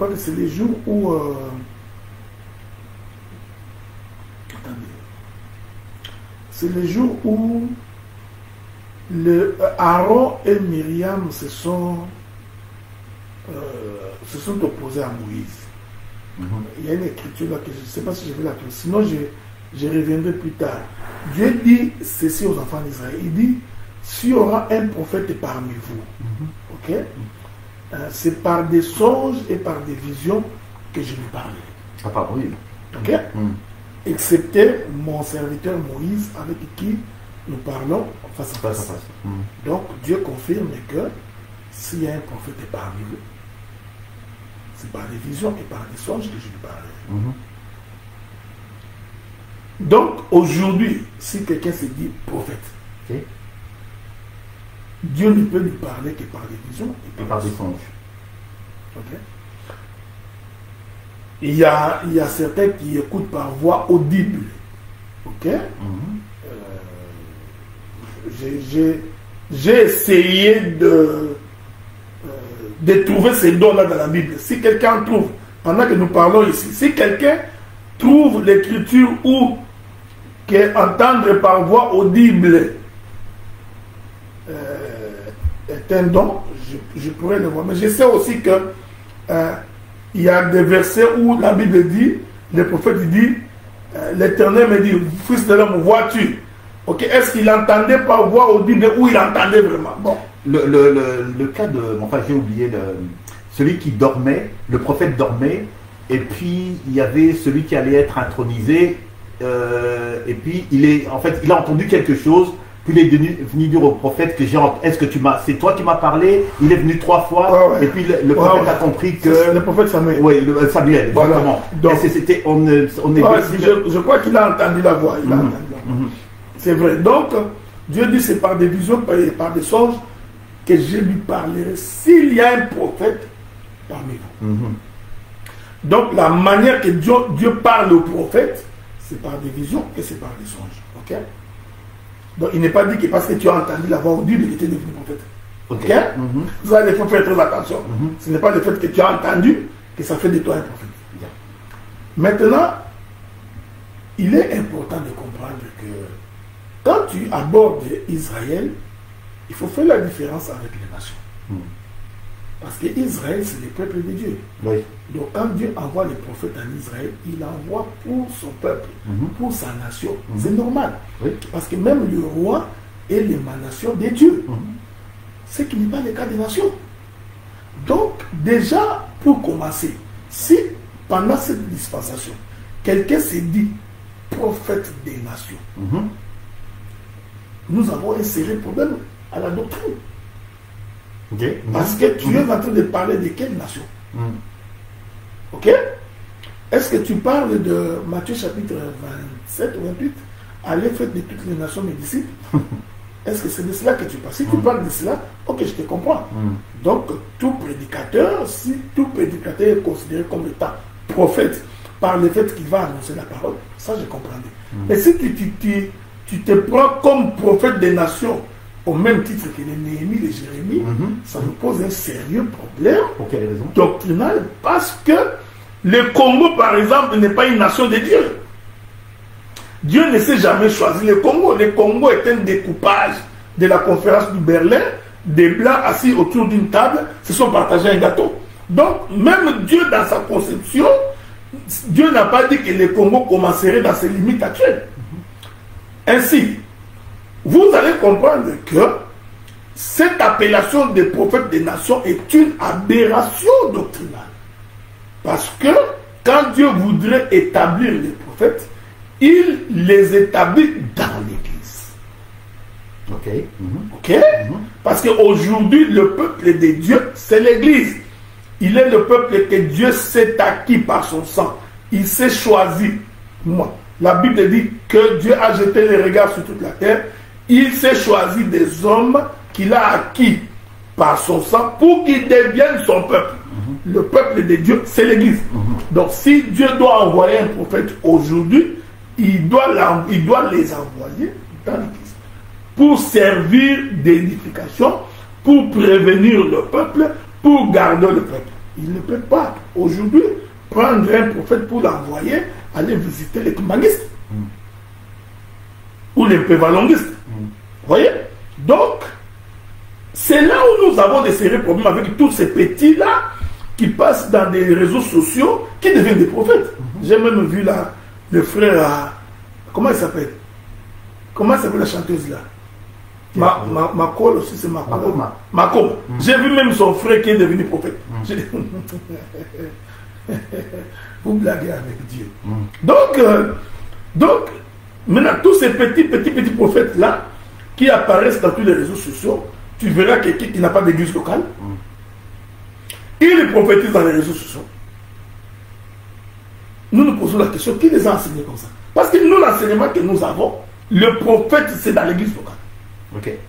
crois que c'est les jours où... attendez. C'est les jours où Aaron et Myriam se sont opposés à Moïse. Il y a une écriture là que je ne sais pas si je vais la trouver. Sinon, je reviendrai plus tard. Dieu dit ceci aux enfants d'Israël. Il dit, s'il y aura un prophète parmi vous, ok, c'est par des songes et par des visions que je lui parlerai. Ah, pardon, oui. Ok. Excepté mon serviteur Moïse, avec qui nous parlons face à face. Donc, Dieu confirme que s'il y a un prophète parmi vous, c'est par des visions et par des songes que je lui parlerai. Donc, aujourd'hui, si quelqu'un se dit prophète, Dieu ne peut lui parler que par des visions et par des songes. Okay. Il y a certains qui écoutent par voix audible. Ok. J'ai essayé de trouver ces dons-là dans la Bible. Si quelqu'un trouve, pendant que nous parlons ici, si quelqu'un trouve l'écriture où entendre par voix audible est un don, je pourrais le voir. Mais je sais aussi que il y a des versets où la Bible dit, le prophète dit, l'Éternel me dit, fils de l'homme, vois-tu? Ok, est-ce qu'il entendait par voix audible ou il entendait vraiment? Bon. Le cas de, enfin j'ai oublié, celui qui dormait, le prophète dormait, et puis il y avait celui qui allait être intronisé, et puis il a entendu quelque chose. Puis il est venu dire au prophète que est-ce que c'est toi qui m'as parlé? Il est venu 3 fois, et puis le prophète a compris que... Le prophète Samuel. Oui, Samuel, exactement. Donc, je crois qu'il a entendu la voix. C'est vrai. Donc, Dieu dit c'est par des visions, par des songes que je lui parlerai s'il y a un prophète parmi vous. Donc, la manière que Dieu parle au prophète, c'est par des visions et c'est par des songes. Ok? Donc, il n'est pas dit que parce que tu as entendu la voix audible, il était devenu prophète. Ok? Vous allez faire très attention. Ce n'est pas le fait que tu as entendu que ça fait de toi un prophète. Maintenant, il est important de comprendre que quand tu abordes Israël, il faut faire la différence avec les nations. Parce que Israël, c'est le peuple de Dieu. Oui. Donc quand Dieu envoie les prophètes en Israël, il envoie pour son peuple, pour sa nation. C'est normal. Oui. Parce que même le roi est l'émanation de Dieu. Ce qui n'est pas le cas des nations. Donc déjà, pour commencer, si pendant cette dispensation, quelqu'un s'est dit prophète des nations, nous avons inséré le problème à la doctrine. Parce que tu es en train de parler de quelle nation? Ok? Est-ce que tu parles de Matthieu chapitre 27 ou 28? Allez, faites de toutes les nations mes disciples. Est-ce que c'est de cela que tu parles? Si tu parles de cela, ok, je te comprends. Donc, tout prédicateur, si tout prédicateur est considéré comme étant prophète par le fait qu'il va annoncer la parole, ça je comprendrais. Mais si tu te prends comme prophète des nations, au même titre que les Néhémie, les Jérémie, ça nous pose un sérieux problème doctrinal parce que le Congo, par exemple, n'est pas une nation de Dieu. Dieu ne s'est jamais choisi le Congo. Le Congo est un découpage de la conférence du Berlin. Des Blancs assis autour d'une table se sont partagés un gâteau. Donc, même Dieu, dans sa conception, Dieu n'a pas dit que le Congo commencerait dans ses limites actuelles. Ainsi, vous allez comprendre que cette appellation des prophètes des nations est une aberration doctrinale. Parce que quand Dieu voudrait établir les prophètes, il les établit dans l'Église. Ok? Parce qu'aujourd'hui, le peuple de Dieu, c'est l'Église. Il est le peuple que Dieu s'est acquis par son sang. Il s'est choisi. Moi, la Bible dit que Dieu a jeté les regards sur toute la terre. Il s'est choisi des hommes qu'il a acquis par son sang pour qu'ils deviennent son peuple. Le peuple de Dieu, c'est l'Église. Donc si Dieu doit envoyer un prophète aujourd'hui, il doit les envoyer dans l'Église pour servir d'édification, pour prévenir le peuple, pour garder le peuple. Il ne peut pas, aujourd'hui, prendre un prophète pour l'envoyer aller visiter les kimbangistes ou les pévalongistes. Vous voyez? Donc, c'est là où nous avons des sérieux problèmes avec tous ces petits-là qui passent dans des réseaux sociaux qui deviennent des prophètes. J'ai même vu là, le frère, comment il s'appelle? Comment s'appelle la chanteuse là? Makol aussi, c'est Makol. Makol. J'ai vu même son frère qui est devenu prophète. Vous blaguez avec Dieu. Donc, maintenant, tous ces petits prophètes là qui apparaissent dans tous les réseaux sociaux, tu verras quelqu'un qui n'a pas d'église locale. Il prophétise dans les réseaux sociaux. Nous nous posons la question, qui les a enseignés comme ça? Parce que nous, l'enseignement que nous avons, le prophète, c'est dans l'église locale. Okay.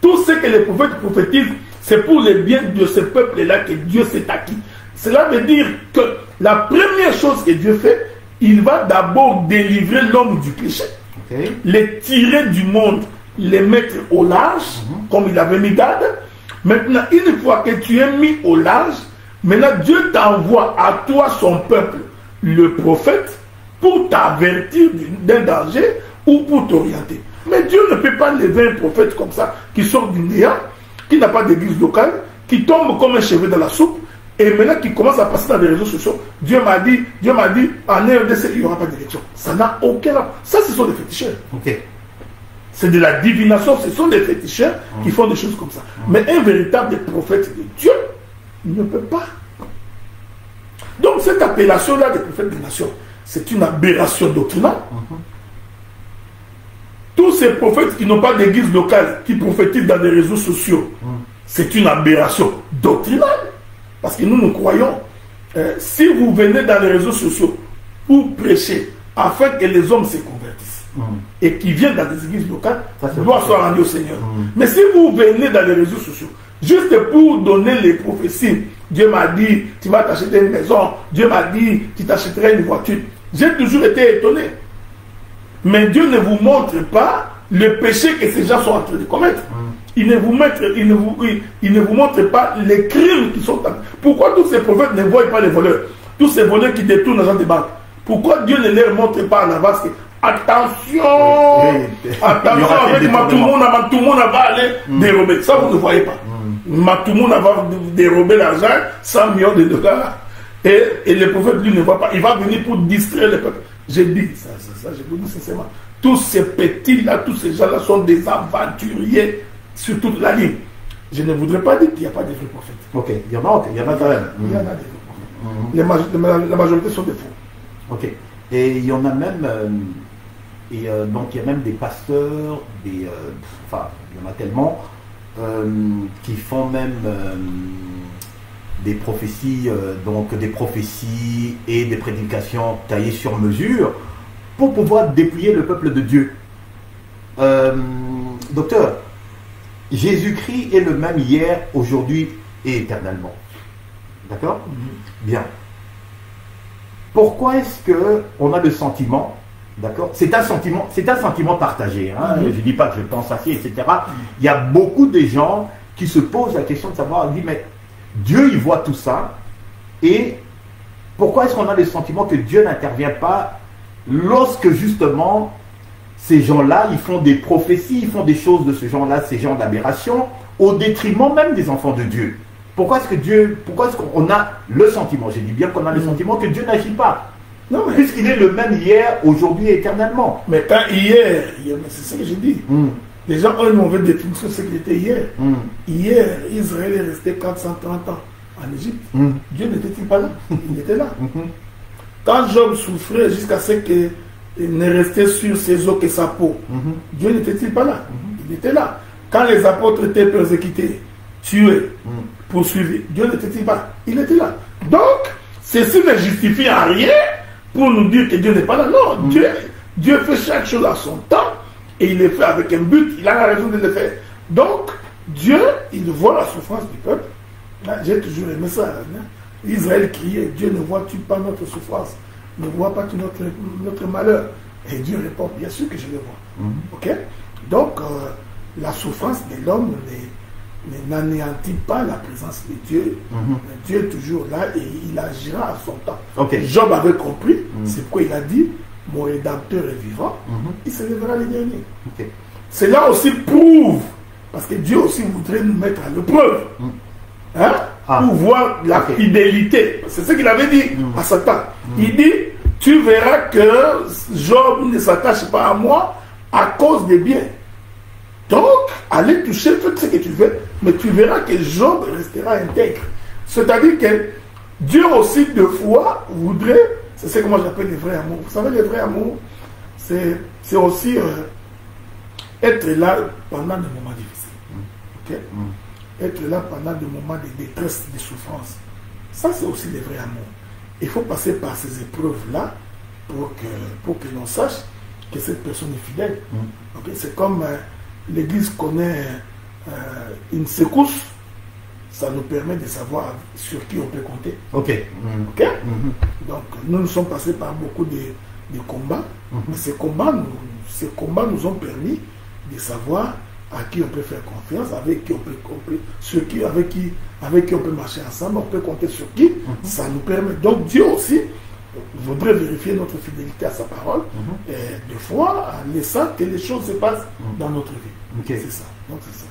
Tout ce que les prophètes prophétisent, c'est pour le bien de ce peuple-là que Dieu s'est acquis. Cela veut dire que la première chose que Dieu fait, il va d'abord délivrer l'homme du péché, les tirer du monde, les mettre au large, comme il avait mis garde. Maintenant, une fois que tu es mis au large, maintenant Dieu t'envoie à toi, son peuple, le prophète, pour t'avertir d'un danger ou pour t'orienter. Mais Dieu ne peut pas lever un prophète comme ça, qui sort du néant, qui n'a pas d'église locale, qui tombe comme un cheveu dans la soupe, et maintenant qui commence à passer dans les réseaux sociaux. Dieu m'a dit, en RDC, il n'y aura pas d'élection. Ça n'a aucun rapport. Ça, ce sont des féticheurs. C'est de la divination, ce sont des féticheurs qui font des choses comme ça. Mais un véritable prophète de Dieu, il ne peut pas. Donc cette appellation-là des prophètes des nations, c'est une aberration doctrinale. Tous ces prophètes qui n'ont pas d'église locale, qui prophétisent dans les réseaux sociaux, c'est une aberration doctrinale. Parce que nous croyons, si vous venez dans les réseaux sociaux pour prêcher, afin que les hommes se convertissent, et qui viennent dans des églises locales, gloire soit rendue au Seigneur. Mais si vous venez dans les réseaux sociaux, juste pour donner les prophéties, Dieu m'a dit, tu vas t'acheter une maison, Dieu m'a dit, tu t'achèteras une voiture. J'ai toujours été étonné. Mais Dieu ne vous montre pas le péché que ces gens sont en train de commettre. Il ne vous montre pas les crimes qui sont en train. Pourquoi tous ces prophètes ne voient pas les voleurs? Tous ces voleurs qui détournent l'argent des banques. Pourquoi Dieu ne leur montre pas en avance que attention, attention avec Matoumouna va aller dérober. Ça, vous ne voyez pas. Matoumouna va dérober l'argent, 100 millions de dollars. Et le prophète, lui, ne voit pas. Il va venir pour distraire le peuple. J'ai dit ça, je vous dis sincèrement. Tous ces petits-là, tous ces gens-là sont des aventuriers sur toute la ligne. Je ne voudrais pas dire qu'il n'y a pas de vrais prophètes. Ok, il y en a quand même. Il y en a des vrais prophètes. La majorité sont des faux. Ok. Et il y en a même, donc il y a même des pasteurs, enfin, il y en a tellement, qui font même des prophéties, donc des prophéties et des prédications taillées sur mesure pour pouvoir dépouiller le peuple de Dieu. Docteur, Jésus-Christ est le même hier, aujourd'hui et éternellement. D'accord? Bien. Pourquoi est-ce qu'on a le sentiment, d'accord? C'est un sentiment partagé. Hein? Je ne dis pas que je pense ainsi, etc. Il y a beaucoup de gens qui se posent la question de savoir, on dit, mais Dieu, il voit tout ça. Et pourquoi est-ce qu'on a le sentiment que Dieu n'intervient pas lorsque justement ces gens-là, ils font des prophéties, ils font des choses de ce genre-là, ces genres d'aberration, au détriment même des enfants de Dieu? Pourquoi est-ce qu'on a le sentiment, j'ai dit bien qu'on a le sentiment que Dieu n'agit pas? Non, mais puisqu'il est le même hier, aujourd'hui et éternellement. Mais quand hier, c'est ce que j'ai dit. Les gens ont une mauvaise définition de ce qu'il était hier. Hier, Israël est resté 430 ans en Égypte. Dieu n'était-il pas là? Il était là. Quand Job souffrait jusqu'à ce qu'il ne restait sur ses os que sa peau, Dieu n'était-il pas là? Il était là. Quand les apôtres étaient persécutés, tués, poursuivis, Dieu n'était-il pas là? Il était là. Donc, ceci ne justifie en rien pour nous dire que Dieu n'est pas là. Non, Dieu fait chaque chose à son temps et il le fait avec un but. Il a la raison de le faire. Donc, Dieu, il voit la souffrance du peuple. J'ai toujours aimé ça. Hein? Israël criait, Dieu, ne vois-tu pas notre souffrance? Ne vois-tu notre malheur? Et Dieu répond, bien sûr que je le vois. Ok? Donc, la souffrance de l'homme mais n'anéantit pas la présence de Dieu. Dieu est toujours là et il agira à son temps. Job avait compris, c'est pourquoi il a dit, mon Rédempteur est vivant, il se lèvera les derniers. Cela aussi prouve, parce que Dieu aussi voudrait nous mettre à l'épreuve, hein, pour voir la fidélité. C'est ce qu'il avait dit à Satan. Il dit, tu verras que Job ne s'attache pas à moi à cause des biens. Donc, allez toucher, faites ce que tu veux, mais tu verras que Job restera intègre. C'est-à-dire que Dieu aussi, deux fois, voudrait, c'est ce que moi j'appelle le vrai amour. Vous savez, le vrai amour, c'est aussi être là pendant des moments difficiles. Être là pendant des moments de détresse, de souffrance. Ça, c'est aussi le vrai amour. Il faut passer par ces épreuves-là pour que l'on sache que cette personne est fidèle. C'est comme l'Église connaît une secousse, ça nous permet de savoir sur qui on peut compter. Donc, nous sommes passés par beaucoup de combats, mais ces combats nous ont permis de savoir à qui on peut faire confiance, avec qui on peut, avec qui on peut marcher ensemble, on peut compter sur qui, ça nous permet. Donc, Dieu aussi voudrait vérifier notre fidélité à sa parole, et des fois, en laissant que les choses se passent dans notre vie. C'est ça. Donc, c'est ça.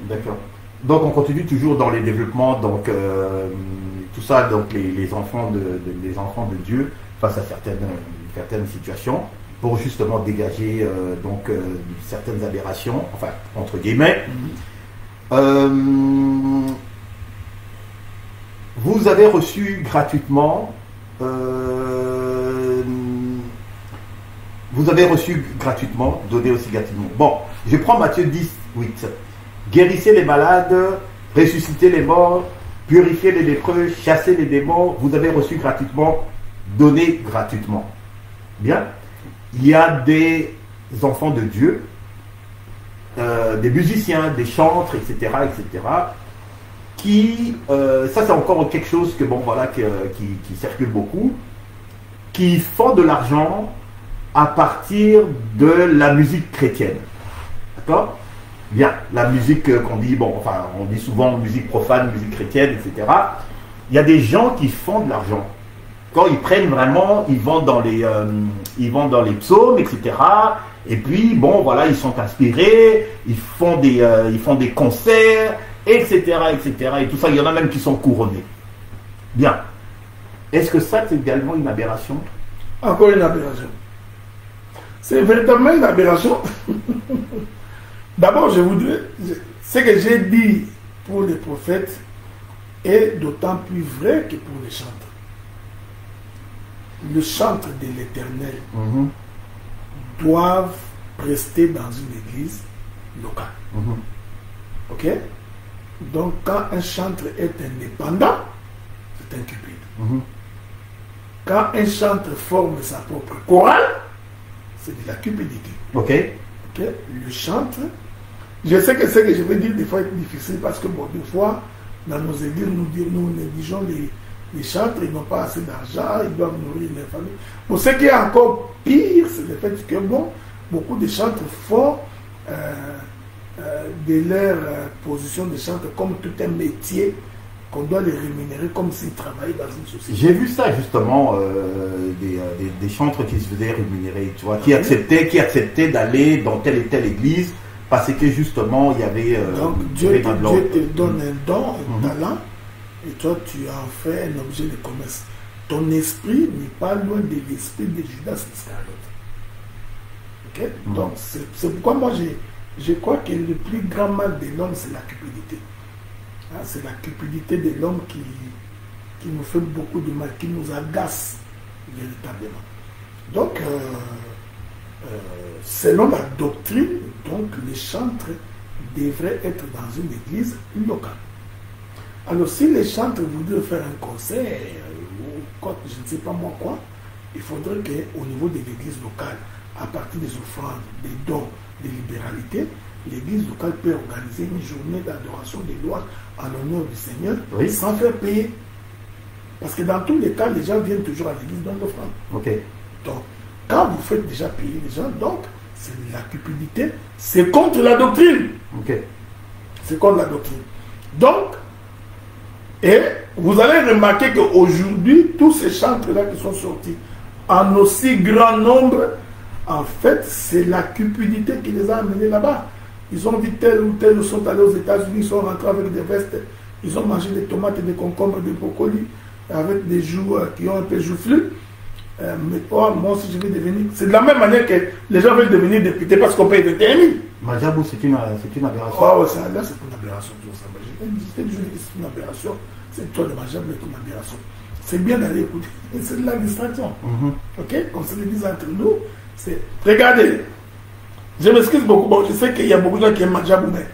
D'accord. Donc, on continue toujours dans les développements, donc tout ça, donc les enfants de Dieu face à certaines situations, pour justement dégager certaines aberrations, enfin, entre guillemets. Vous avez reçu gratuitement donné aussi gratuitement. Bon, je prends Matthieu 10, 8. Guérissez les malades, ressuscitez les morts, purifiez les lépreux, chassez les démons, vous avez reçu gratuitement, donné gratuitement. Bien. Il y a des enfants de Dieu, des musiciens, des chantres, etc., qui, ça c'est encore quelque chose que, qui circule beaucoup, qui font de l'argent à partir de la musique chrétienne. D'accord ? Bien, la musique qu'on dit, on dit souvent musique profane, musique chrétienne, etc. Il y a des gens qui font de l'argent. Quand ils prennent vraiment, ils vont dans les psaumes, etc. Et puis, ils sont inspirés, ils font des concerts, etc., etc. Et tout ça, il y en a même qui sont couronnés. Bien. Est-ce que ça, c'est également une aberration? Encore une aberration. C'est véritablement une aberration. D'abord, je voudrais, ce que j'ai dit pour les prophètes est d'autant plus vrai que pour les chantres. Le chantre de l'Éternel doivent rester dans une église locale. Ok? Donc, quand un chantre est indépendant, c'est un cupide. Quand un chantre forme sa propre chorale, c'est de la cupidité. Ok? Le chantre, je sais que ce que je vais dire des fois est difficile parce que des fois, dans nos églises, nous négligeons les chantres, ils n'ont pas assez d'argent, ils doivent nourrir les familles. Pour ce qui est encore pire, c'est le fait que beaucoup de chantres font de leur position de chantre comme tout un métier qu'on doit les rémunérer comme s'ils travaillaient dans une société. J'ai vu ça justement, des chantres qui se faisaient rémunérer, tu vois, qui acceptaient d'aller dans telle et telle église parce que justement il y avait... Donc Dieu te donne un don, un talent, et toi tu en fais un objet de commerce. Ton esprit n'est pas loin de l'esprit de Judas Iscariote. Donc c'est pourquoi moi je crois que le plus grand mal de l'homme c'est la cupidité. C'est la cupidité de l'homme qui nous fait beaucoup de mal, qui nous agace véritablement. Donc, selon la doctrine, donc, les chantres devraient être dans une église locale. Alors, si les chantres voudraient faire un concert, ou je ne sais pas moi quoi, il faudrait qu'au niveau de l'église locale, à partir des offrandes, des dons, des libéralités, l'église locale peut organiser une journée d'adoration des louanges en l'honneur du Seigneur, sans faire payer. Parce que dans tous les cas, les gens viennent toujours à l'église dans l'offrande. Donc, quand vous faites déjà payer les gens, donc, c'est la cupidité, c'est contre la doctrine. C'est contre la doctrine. Donc, et vous allez remarquer qu'aujourd'hui, tous ces chantres-là qui sont sortis en aussi grand nombre, en fait, c'est la cupidité qui les a amenés là-bas. Ils ont vu tel ou tel, ils sont allés aux États-Unis, ils sont rentrés avec des vestes, ils ont mangé des tomates et des concombres, des brocolis, avec des joues qui ont un peu joufflu. Mais toi, moi aussi, je vais devenir. C'est de la même manière que les gens veulent devenir députés parce qu'on paye 21 000. Majabou, c'est une aberration. Ah ouais, là, c'est une aberration. C'est une aberration. C'est toi, le Majabou, c'est une aberration. C'est bien d'aller écouter. C'est de la distraction. Ok? Comme se le disent entre nous. Regardez, je m'excuse beaucoup. Bon, je sais qu'il y a beaucoup de gens qui aiment Majabou, mais.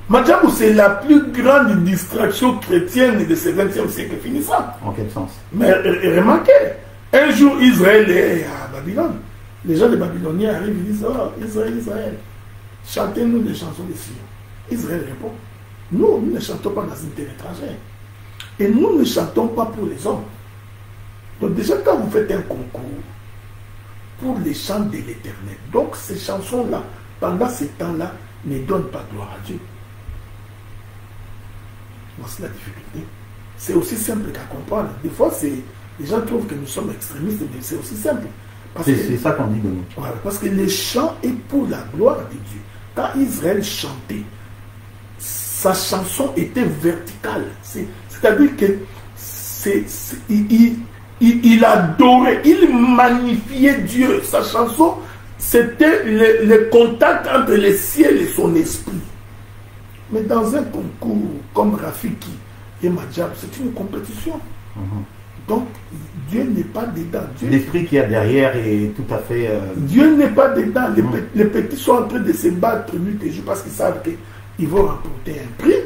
Majabou, c'est la plus grande distraction chrétienne de ce 20e siècle finissant. En quel sens? Mais remarquez, un jour Israël est à Babylone. Les gens de Babyloniens arrivent et disent: oh, Israël, Israël, chantez-nous des chansons de Sion. Israël répond: nous ne chantons pas dans une terre étrangère. Et nous ne chantons pas pour les hommes. Donc déjà, quand vous faites un concours pour les chants de l'Éternel, donc ces chansons-là, pendant ces temps-là, ne donnent pas gloire à Dieu. Voici la difficulté. C'est aussi simple qu'à comprendre. Des fois, les gens trouvent que nous sommes extrémistes, mais c'est aussi simple. C'est ça qu'on dit de nous. Voilà, parce que les chants est pour la gloire de Dieu. Quand Israël chantait, sa chanson était verticale. C'est-à-dire que il adorait, il magnifiait Dieu. Sa chanson, c'était le contact entre le ciel et son esprit. Mais dans un concours comme Rafiki et Majab, c'est une compétition. Donc, Dieu n'est pas dedans. L'esprit qu'il y a derrière est tout à fait... Dieu n'est pas dedans. Les petits sont en train de se battre nuit et jour parce qu'ils savent qu'ils vont remporter un prix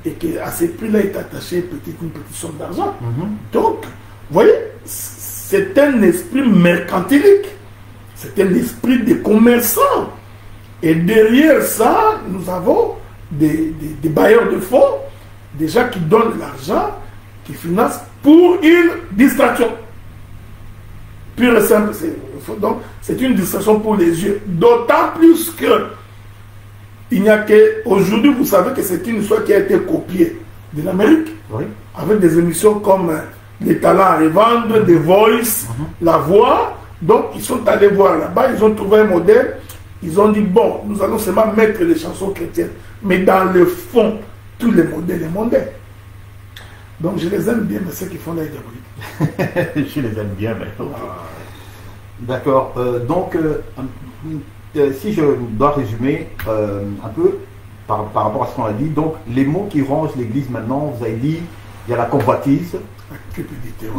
et qu'à ce prix-là est attaché une petite somme d'argent. Donc, vous voyez, c'est un esprit mercantilique. C'est un esprit de commerçant. Et derrière ça, nous avons des bailleurs de fonds, des gens qui donnent l'argent, qui financent pour une distraction. Pure et simple. Donc, c'est une distraction pour les yeux. D'autant plus que il n'y a que... Aujourd'hui, vous savez que c'est une histoire qui a été copiée de l'Amérique, avec des émissions comme Les Talents à revendre, The Voice, La Voix. Donc, ils sont allés voir là-bas, ils ont trouvé un modèle. Ils ont dit: bon, nous allons seulement mettre les chansons chrétiennes. Mais dans le fond, tous les modèles sont mondains. Donc je les aime bien, mais ceux qui font la diabolique. Je les aime bien, mais... D'accord. Donc, si je dois résumer un peu par rapport à ce qu'on a dit, donc les mots qui rangent l'Église maintenant, vous avez dit, il y a la convoitise,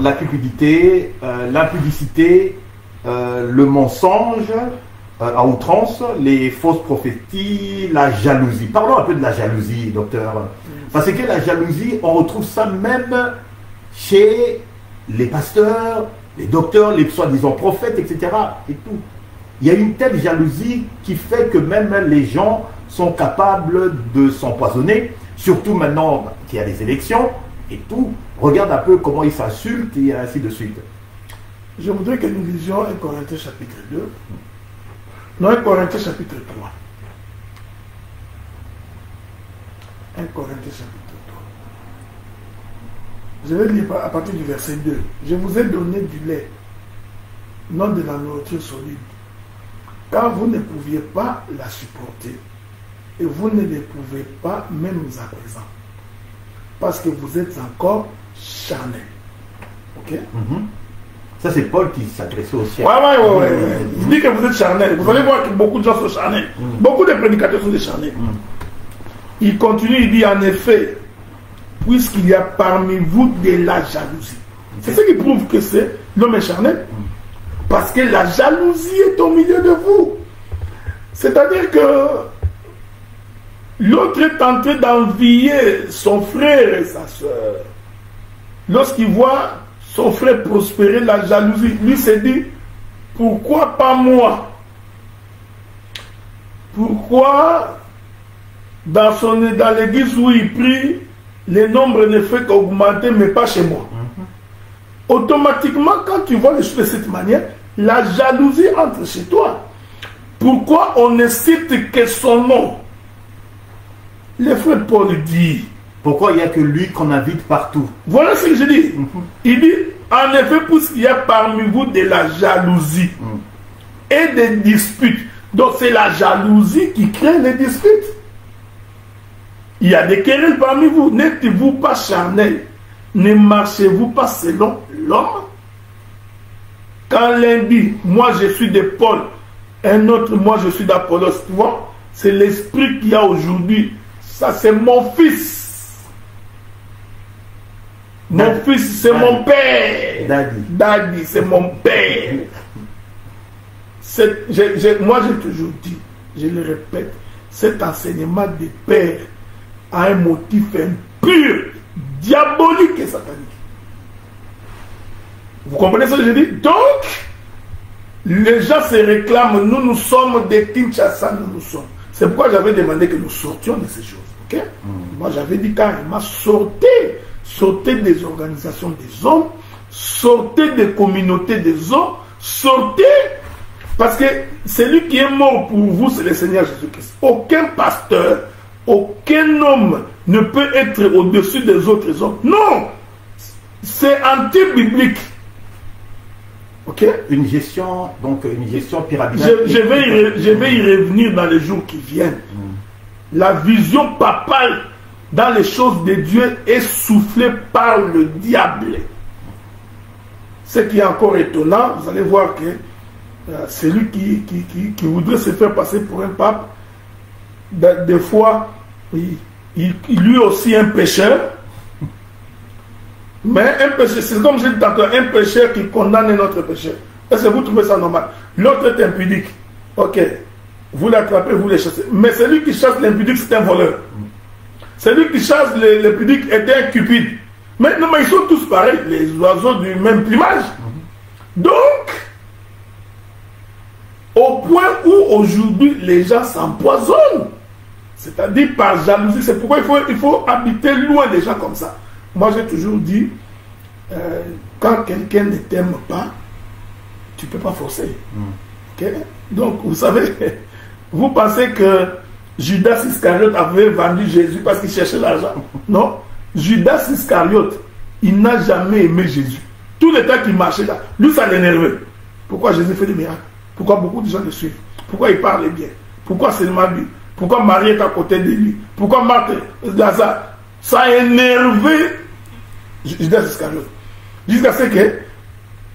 la cupidité, l'impudicité, le mensonge, à outrance, les fausses prophéties, la jalousie. Parlons un peu de la jalousie, docteur. Parce que la jalousie, on retrouve ça même chez les pasteurs, les docteurs, les soi-disant prophètes, etc. Et tout. Il y a une telle jalousie qui fait que même les gens sont capables de s'empoisonner, surtout maintenant qu'il y a des élections et tout. Regarde un peu comment ils s'insultent et ainsi de suite. Je voudrais que nous lisions 1 Corinthiens chapitre 2. Non, 1 Corinthiens chapitre 3. 1 Corinthiens chapitre 3. Je vais lire à partir du verset 2. Je vous ai donné du lait, non de la nourriture solide, car vous ne pouviez pas la supporter, et vous ne le pouvez pas même à présent, parce que vous êtes encore charnel. Ok? Ça, c'est Paul qui s'adressait au ciel. Ouais. Il dit que vous êtes charnel. Vous allez voir que beaucoup de gens sont charnels. Beaucoup de prédicateurs sont des charnels. Il continue, il dit: en effet, puisqu'il y a parmi vous de la jalousie. C'est ce qui prouve que l'homme est charnel. Parce que la jalousie est au milieu de vous. C'est-à-dire que l'autre est en train d'envier son frère et sa soeur. Lorsqu'il voit son frère prospérer, la jalousie, lui se dit: pourquoi pas moi? Pourquoi dans l'église où il prie, le nombre ne fait qu'augmenter, mais pas chez moi? Automatiquement, quand tu vois les choses de cette manière, la jalousie entre chez toi. Pourquoi on ne cite que son nom? Le frère Paul dit. Pourquoi il n'y a que lui qu'on invite partout? Voilà ce que je dis. Il dit, en effet, puisqu'il y a parmi vous de la jalousie et des disputes. Donc c'est la jalousie qui crée les disputes. Il y a des querelles parmi vous. N'êtes-vous pas charnel? Ne marchez-vous pas selon l'homme? Quand l'un dit, moi je suis de Paul, un autre, moi je suis d'Apollos, tu vois, c'est l'esprit qu'il y a aujourd'hui. Ça c'est mon fils. Mon fils, c'est mon père. Daddy, c'est mon père. Moi, j'ai toujours dit, je le répète, cet enseignement des pères a un motif impur, diabolique et satanique. Vous comprenez ce que je dis? Donc, les gens se réclament, nous sommes des Kinshasa, nous sommes. C'est pourquoi j'avais demandé que nous sortions de ces choses. Okay? Moi, j'avais dit carrément, sortez des organisations des hommes, sortez des communautés des hommes, sortez, parce que celui qui est mort pour vous, c'est le Seigneur Jésus-Christ. Aucun pasteur, aucun homme ne peut être au-dessus des autres hommes. Non, c'est anti-biblique. Ok? Une gestion pyramidale. Je vais y revenir dans les jours qui viennent. La vision papale dans les choses de Dieu est soufflée par le diable. Ce qui est encore étonnant, vous allez voir que celui qui voudrait se faire passer pour un pape, des fois, lui aussi un pécheur. Mais un pécheur, c'est comme je dis tantôt, un pécheur qui condamne un autre pécheur. Est-ce que vous trouvez ça normal? L'autre est impudique. Ok, vous l'attrapez, vous le chassez. Mais celui qui chasse l'impudique, c'est un voleur. Celui qui chasse l'impudique est un cupide. Mais non, mais ils sont tous pareils, les oiseaux du même plumage. Donc, au point où aujourd'hui les gens s'empoisonnent, c'est-à-dire par jalousie, c'est pourquoi il faut habiter loin des gens comme ça. Moi j'ai toujours dit, quand quelqu'un ne t'aime pas, tu ne peux pas forcer. Okay? Donc vous savez, vous pensez que Judas Iscariote avait vendu Jésus parce qu'il cherchait l'argent? Non, Judas Iscariote, il n'a jamais aimé Jésus. Tout le temps qu'il marchait là, lui ça l'énervait. Pourquoi Jésus fait des miracles? Pourquoi beaucoup de gens le suivent? Pourquoi il parle bien? Pourquoi seulement lui? Pourquoi Marie est à côté de lui? Pourquoi Marthe, Lazare? Ça a énervé Judas Iscariote. Jusqu'à ce que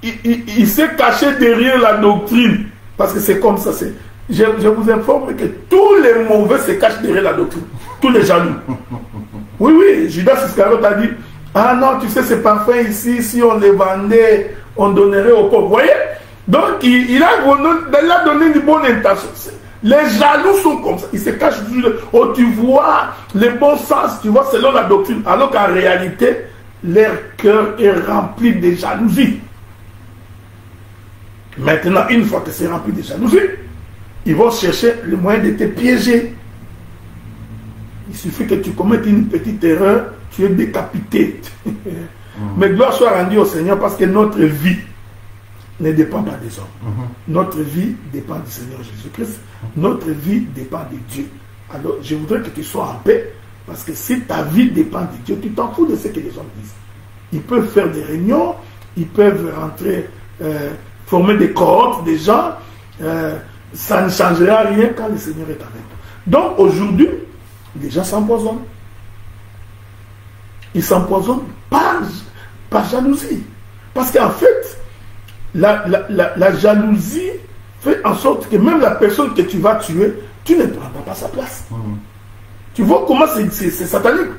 il s'est caché derrière la doctrine. Parce que c'est comme ça. Je vous informe que tous les mauvais se cachent derrière la doctrine. Tous les jaloux. Oui, oui, Judas Iscariote a dit, ah non, tu sais, ces parfums ici, si on les vendait, on donnerait aux pauvres. Vous voyez? Donc, il a donné une bonne intention. Les jaloux sont comme ça. Ils se cachent toujours. Oh, tu vois les bons sens, tu vois, selon la doctrine. Alors qu'en réalité, leur cœur est rempli de jalousie. Maintenant, une fois que c'est rempli de jalousie, ils vont chercher le moyen de te piéger. Il suffit que tu commettes une petite erreur, tu es décapité. Mais gloire soit rendue au Seigneur parce que notre vie ne dépend pas des hommes. Notre vie dépend du Seigneur Jésus-Christ. Notre vie dépend de Dieu. Alors, je voudrais que tu sois en paix, parce que si ta vie dépend de Dieu, tu t'en fous de ce que les hommes disent. Ils peuvent faire des réunions, ils peuvent rentrer, former des cohortes, des gens. Ça ne changera rien quand le Seigneur est avec toi. Donc, aujourd'hui, les gens s'empoisonnent. Ils s'empoisonnent par jalousie. Parce qu'en fait, la jalousie fait en sorte que même la personne que tu vas tuer, tu ne prendras pas sa place. Tu vois comment c'est satanique.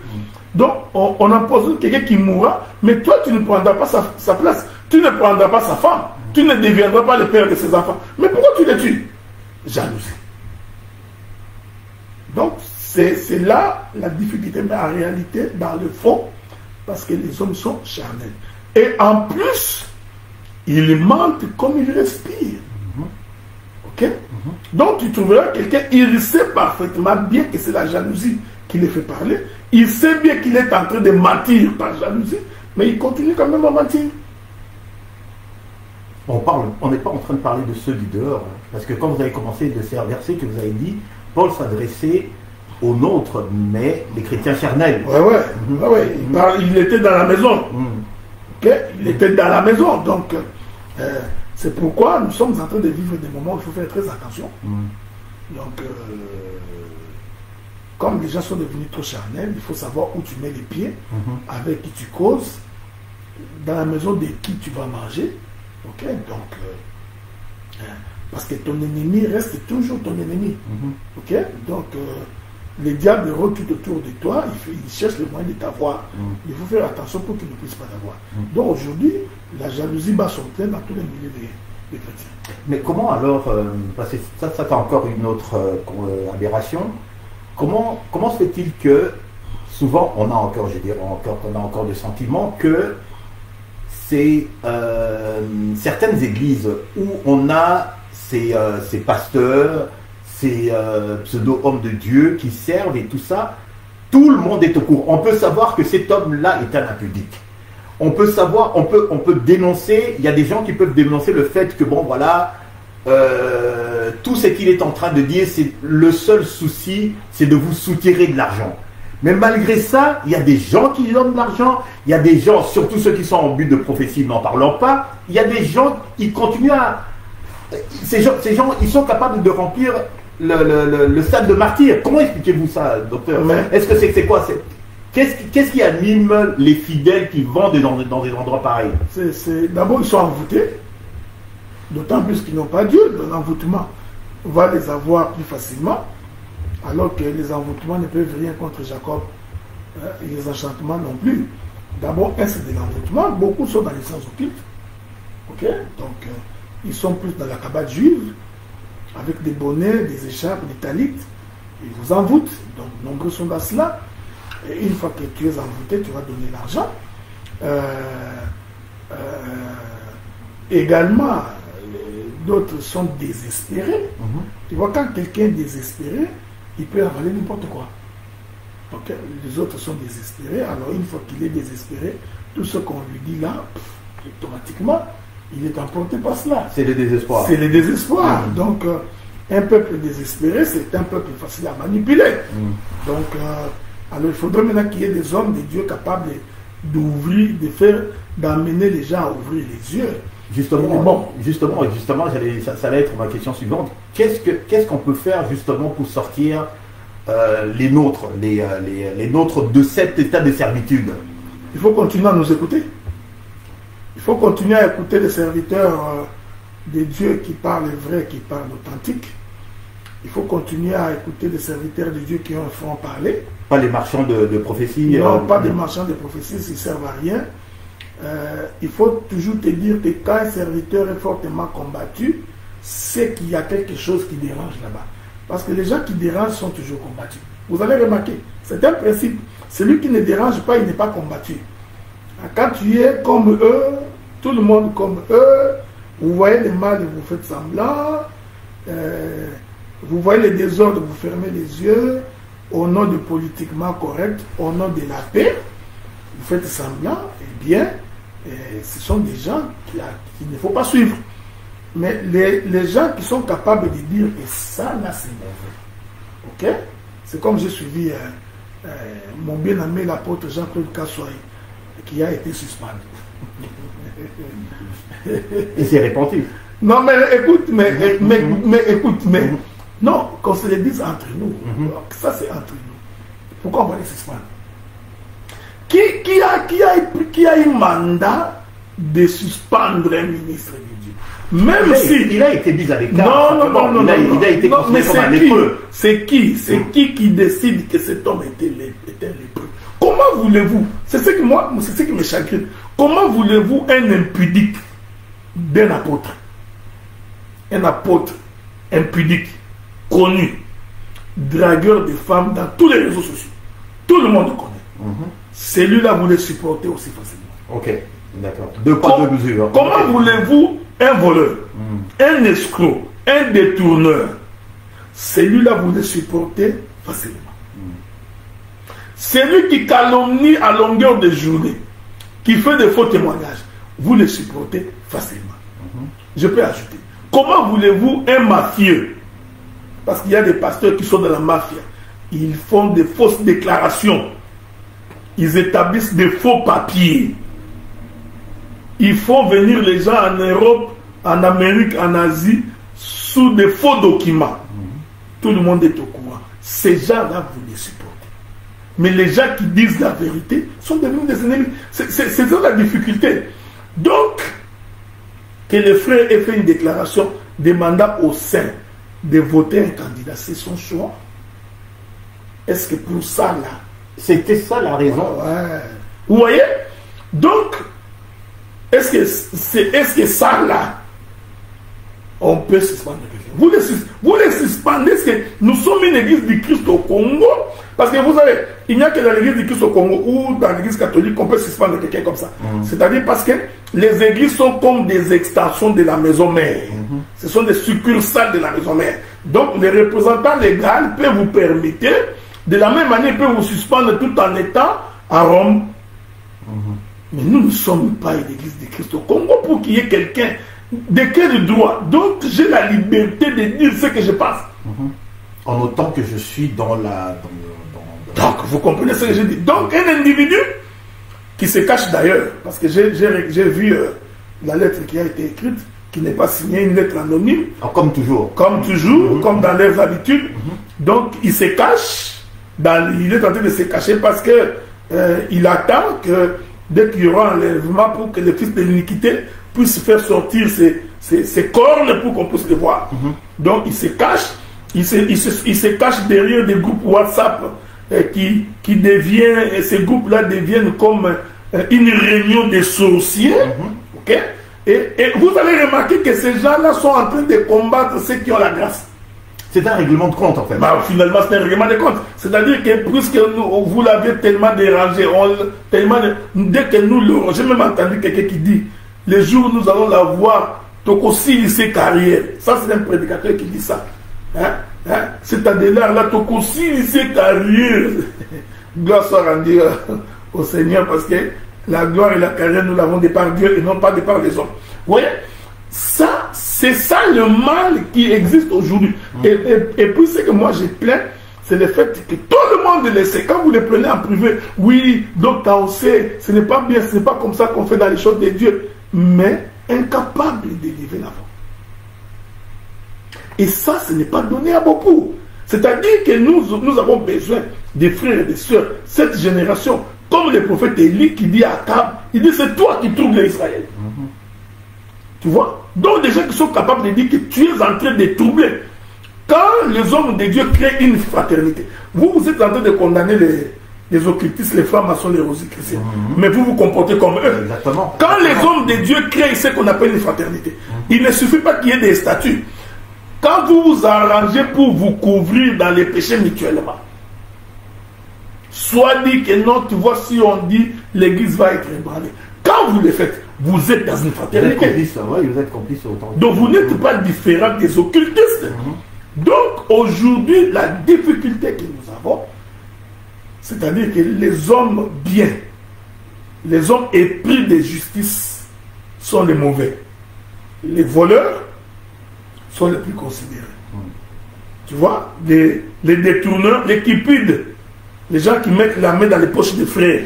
Donc, on empoisonne quelqu'un qui mourra, mais toi, tu ne prendras pas sa place. Tu ne prendras pas sa femme. Tu ne deviendras pas le père de ses enfants. Mais pourquoi tu les tues? Jalousie. Donc, c'est là la difficulté, mais en réalité, dans le fond, parce que les hommes sont charnels. Et en plus, ils mentent comme ils respirent. Ok? Donc tu trouveras quelqu'un, il sait parfaitement bien que c'est la jalousie qui le fait parler. Il sait bien qu'il est en train de mentir par jalousie, mais il continue quand même à mentir. On n'est pas en train de parler de ceux du dehors, parce que quand vous avez commencé de ces versets que vous avez dit, Paul s'adressait aux nôtres, mais les chrétiens charnels. Il était dans la maison. Il était dans la maison. Donc, c'est pourquoi nous sommes en train de vivre des moments où il faut faire très attention. Donc, comme les gens sont devenus trop charnels, il faut savoir où tu mets les pieds, avec qui tu causes, dans la maison de qui tu vas manger. Ok, donc, parce que ton ennemi reste toujours ton ennemi. Ok, donc, les diables rôdent tout autour de toi, ils cherchent le moyen de t'avoir. Il faut faire attention pour qu'ils ne puissent pas t'avoir. Donc, aujourd'hui, la jalousie bat son plein dans tous les milieux des chrétiens. Mais comment alors, parce que ça c'est encore une autre aberration, comment se fait-il que souvent on a encore, on a encore le sentiment que c'est certaines églises où on a ces pasteurs, ces pseudo-hommes de Dieu qui servent et tout ça, tout le monde est au courant. On peut savoir que cet homme-là est un impudique. On peut savoir, on peut dénoncer, il y a des gens qui peuvent dénoncer le fait que bon voilà, tout ce qu'il est en train de dire, c'est le seul souci, c'est de vous soutirer de l'argent. Mais malgré ça, il y a des gens qui donnent de l'argent, il y a des gens, surtout ceux qui sont en but de prophétie, n'en parlons pas, il y a des gens qui continuent à... Ces gens, ils sont capables de remplir le stade de martyr. Comment expliquez-vous ça, docteur? Est-ce que c'est quoi? Qu'est-ce qui anime les fidèles qui vendent dans des endroits pareils? D'abord, ils sont envoûtés, d'autant plus qu'ils n'ont pas Dieu. L'envoûtement va les avoir plus facilement, alors que les envoûtements ne peuvent rien contre Jacob, et les enchantements non plus. D'abord, c'est de l'envoûtement. Beaucoup sont dans les sens occultes. Ok, donc, ils sont plus dans la cabane juive, avec des bonnets, des écharpes, des talites. Ils vous envoûtent. Donc, nombreux sont dans cela. Et une fois que tu es envoûté, tu vas donner l'argent. Également, d'autres sont désespérés. Tu vois, quand quelqu'un est désespéré, il peut avaler n'importe quoi. Donc, les autres sont désespérés. Alors, une fois qu'il est désespéré, tout ce qu'on lui dit là, automatiquement, il est emporté par cela. C'est le désespoir. C'est le désespoir. Donc, un peuple désespéré, c'est un peuple facile à manipuler. Donc, alors il faudrait maintenant qu'il y ait des hommes, des dieux capables d'ouvrir, d'amener les gens à ouvrir les yeux. Justement, ça allait être ma question suivante. Qu'est-ce qu'on peut faire justement pour sortir les nôtres de cet état de servitude? Il faut continuer à nous écouter. Il faut continuer à écouter les serviteurs des dieux qui parlent vrai, qui parlent authentique. Il faut continuer à écouter les serviteurs de Dieu qui ont un franc parler. Pas les marchands de prophétie. Non, pas des marchands de prophétie, ils ne servent à rien. Il faut toujours te dire que quand un serviteur est fortement combattu, c'est qu'il y a quelque chose qui dérange là-bas. Parce que les gens qui dérangent sont toujours combattus. Vous allez remarquer, c'est un principe. Celui qui ne dérange pas, il n'est pas combattu. Quand tu es comme eux, tout le monde comme eux, vous voyez le mal et vous faites semblant, vous voyez les désordres, vous fermez les yeux, au nom du politiquement correct, au nom de la paix, vous faites semblant, eh bien, ce sont des gens qu'il ne faut pas suivre. Mais les gens qui sont capables de dire que ça, là, c'est mauvais. Ok? C'est comme j'ai suivi mon bien-aimé, l'apôtre Jean-Claude Kassoy, qui a été suspendu. Il s'est répandu. Non, mais écoute, non, qu'on se le dise entre nous. Ça, c'est entre nous. Pourquoi on va les suspendre? Qui a un mandat de suspendre un ministre de Dieu? Même si il a été mis à l'écart. Non, il a été considéré comme un lépreux. C'est qui décide que cet homme était un lépreux? Comment voulez-vous? C'est ce qui me chagrine. Comment voulez-vous un impudique d'un apôtre? Un apôtre impudique, connu, dragueur de femmes dans tous les réseaux sociaux. Tout le monde connaît. Celui-là, vous le supportez aussi facilement. Ok, d'accord. Deux poids, deux mesures. Comment voulez-vous un voleur, un escroc, un détourneur? Celui-là, vous le supportez facilement. Celui qui calomnie à longueur de journée, qui fait de faux témoignages, vous le supportez facilement. Je peux ajouter. Comment voulez-vous un mafieux? Parce qu'il y a des pasteurs qui sont dans la mafia. ils font des fausses déclarations. Ils établissent des faux papiers. Ils font venir les gens en Europe, en Amérique, en Asie, sous des faux documents. Tout le monde est au courant. Ces gens-là, vous les supportez. Mais les gens qui disent la vérité sont devenus des ennemis. C'est ça la difficulté. Donc, que le frère ait fait une déclaration demandant au sein de voter un candidat, c'est son choix. Est-ce que pour ça, là, c'était ça la raison? Ouais. Vous voyez? Donc, est-ce que ça, là, on peut suspendre quelqu'un? Vous les suspendez, parce que nous sommes une église du Christ au Congo, parce que vous savez, il n'y a que dans l'église du Christ au Congo ou dans l'église catholique qu'on peut suspendre quelqu'un comme ça. C'est-à-dire parce que les églises sont comme des extensions de la maison mère. Ce sont des succursales de la maison mère. Donc, les représentants légaux peuvent vous permettre, de la même manière, peuvent vous suspendre tout en étant à Rome. Mais nous ne sommes pas une église du Christ au Congo pour qu'il y ait quelqu'un de quel droit. Donc, j'ai la liberté de dire ce que je pense. En autant que je suis dans la... Donc, vous comprenez ce que je dis. Donc, un individu qui se cache d'ailleurs, parce que j'ai vu la lettre qui a été écrite, qui n'est pas signée, une lettre anonyme. Comme toujours. Comme toujours, comme dans leurs habitudes. Donc, il se cache, il est en train de se cacher parce que il attend que dès qu'il y aura un enlèvement pour que le fils de l'iniquité puisse faire sortir ses cornes pour qu'on puisse les voir. Donc, il se cache. Il se cache derrière des groupes WhatsApp qui deviennent, et ces groupes-là deviennent comme une réunion des sorciers. Ok? Et vous allez remarquer que ces gens-là sont en train de combattre ceux qui ont la grâce. C'est un règlement de compte en fait. Bah, finalement, c'est un règlement de compte. C'est-à-dire que puisque vous l'avez tellement dérangé, dès que nous l'aurons, j'ai même entendu quelqu'un qui dit, les jours où nous allons la voir, Tokossi ses carrières. Ça, c'est un prédicateur qui dit ça. C'est-à-dire là, Tokossi ses carrières. Gloire soit rendue au Seigneur, parce que la gloire et la carrière, nous l'avons de par Dieu et non pas de par les hommes. Vous voyez? Ça, c'est ça le mal qui existe aujourd'hui. Et puis ce que moi j'ai plaint, c'est le fait que tout le monde le sait. Quand vous le prenez en privé, oui, donc on sait, ce n'est pas bien, ce n'est pas comme ça qu'on fait dans les choses de Dieu. Mais incapable d'élever la voix. Et ça, ce n'est pas donné à beaucoup. C'est-à-dire que nous avons besoin des frères et des sœurs, cette génération, comme le prophète Élie qui dit à Akab, il dit c'est toi qui troubles Israël. Tu vois? Donc des gens qui sont capables de dire que tu es en train de troubler. Quand les hommes de Dieu créent une fraternité, vous êtes en train de condamner les occultistes, les francs-maçons, les rosicruciens. Mais vous vous comportez comme eux. Exactement. Quand les hommes de Dieu créent ce qu'on appelle une fraternité, il ne suffit pas qu'il y ait des statuts. Quand vous vous arrangez pour vous couvrir dans les péchés mutuellement, soit dit que non, tu vois, si on dit l'église va être ébranlée. Quand vous le faites, vous êtes dans une fraternité. Vous êtes complice autant. Donc vous n'êtes pas différent des occultistes. Donc aujourd'hui, la difficulté que nous avons, c'est-à-dire que les hommes bien, les hommes épris de justice sont les mauvais. Les voleurs sont les plus considérés. Tu vois, les détourneurs, les cupides, les gens qui mettent la main dans les poches des frères.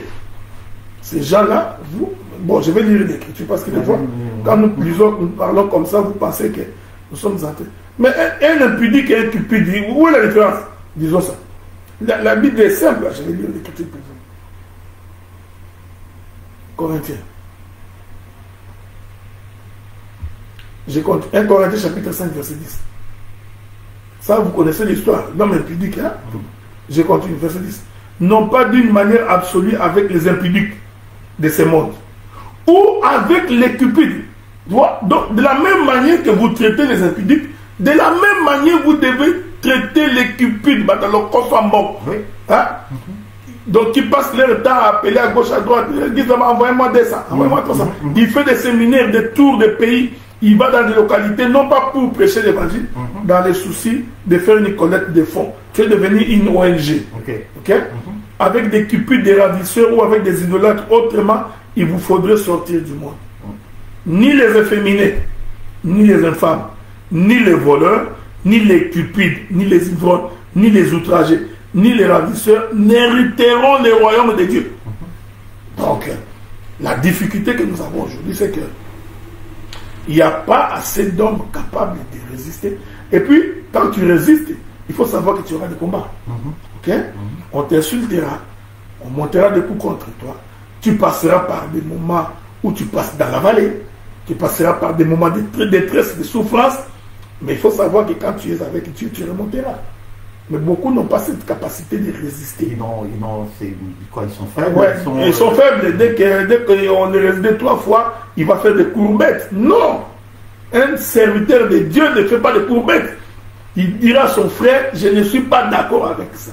Ces gens-là, bon, je vais lire l'écriture parce que des fois, quand nous parlons comme ça, vous pensez que nous sommes en train. Mais un impudique et un cupide, où est la différence? Disons ça. La Bible est simple, je vais lire l'écriture pour vous. Corinthiens. Je compte 1 Corinthiens chapitre 5 verset 10. Ça, vous connaissez l'histoire. L'homme impudique, hein? Je continue, verset 10. Non pas d'une manière absolue avec les impudiques de ce monde, ou avec les cupides. Donc, de la même manière que vous traitez les impudiques, de la même manière vous devez traiter les cupides, alors qu'on soit mort. Hein? Donc, ils passent leur temps à appeler à gauche, à droite. Ils disent, envoyez-moi des ça, envoyez-moi tout ça. Il fait des séminaires, des tours de pays. Il va dans des localités, non pas pour prêcher l'évangile, dans les soucis de faire une collecte de fonds. Tu es devenu une ONG. Ok? Avec des cupides, des ravisseurs ou avec des idolâtres. Autrement, il vous faudrait sortir du monde. Ni les efféminés, ni les infâmes, ni les voleurs, ni les cupides, ni les ivrognes, ni les outragés, ni les ravisseurs n'hériteront les royaumes de Dieu. Donc, la difficulté que nous avons aujourd'hui, c'est que il n'y a pas assez d'hommes capables de résister. Et puis, quand tu résistes, il faut savoir que tu auras des combats. Ok? On t'insultera, on montera des coups contre toi. Tu passeras par des moments où tu passes dans la vallée. Tu passeras par des moments de détresse, de souffrance. Mais il faut savoir que quand tu es avec Dieu, tu remonteras. Mais beaucoup n'ont pas cette capacité de résister. Ils sont faibles. Ouais, ils sont faibles. Dès qu'on est résisté 3 fois, il va faire des courbettes. Non! Un serviteur de Dieu ne fait pas de courbettes. Il dira à son frère, je ne suis pas d'accord avec ça.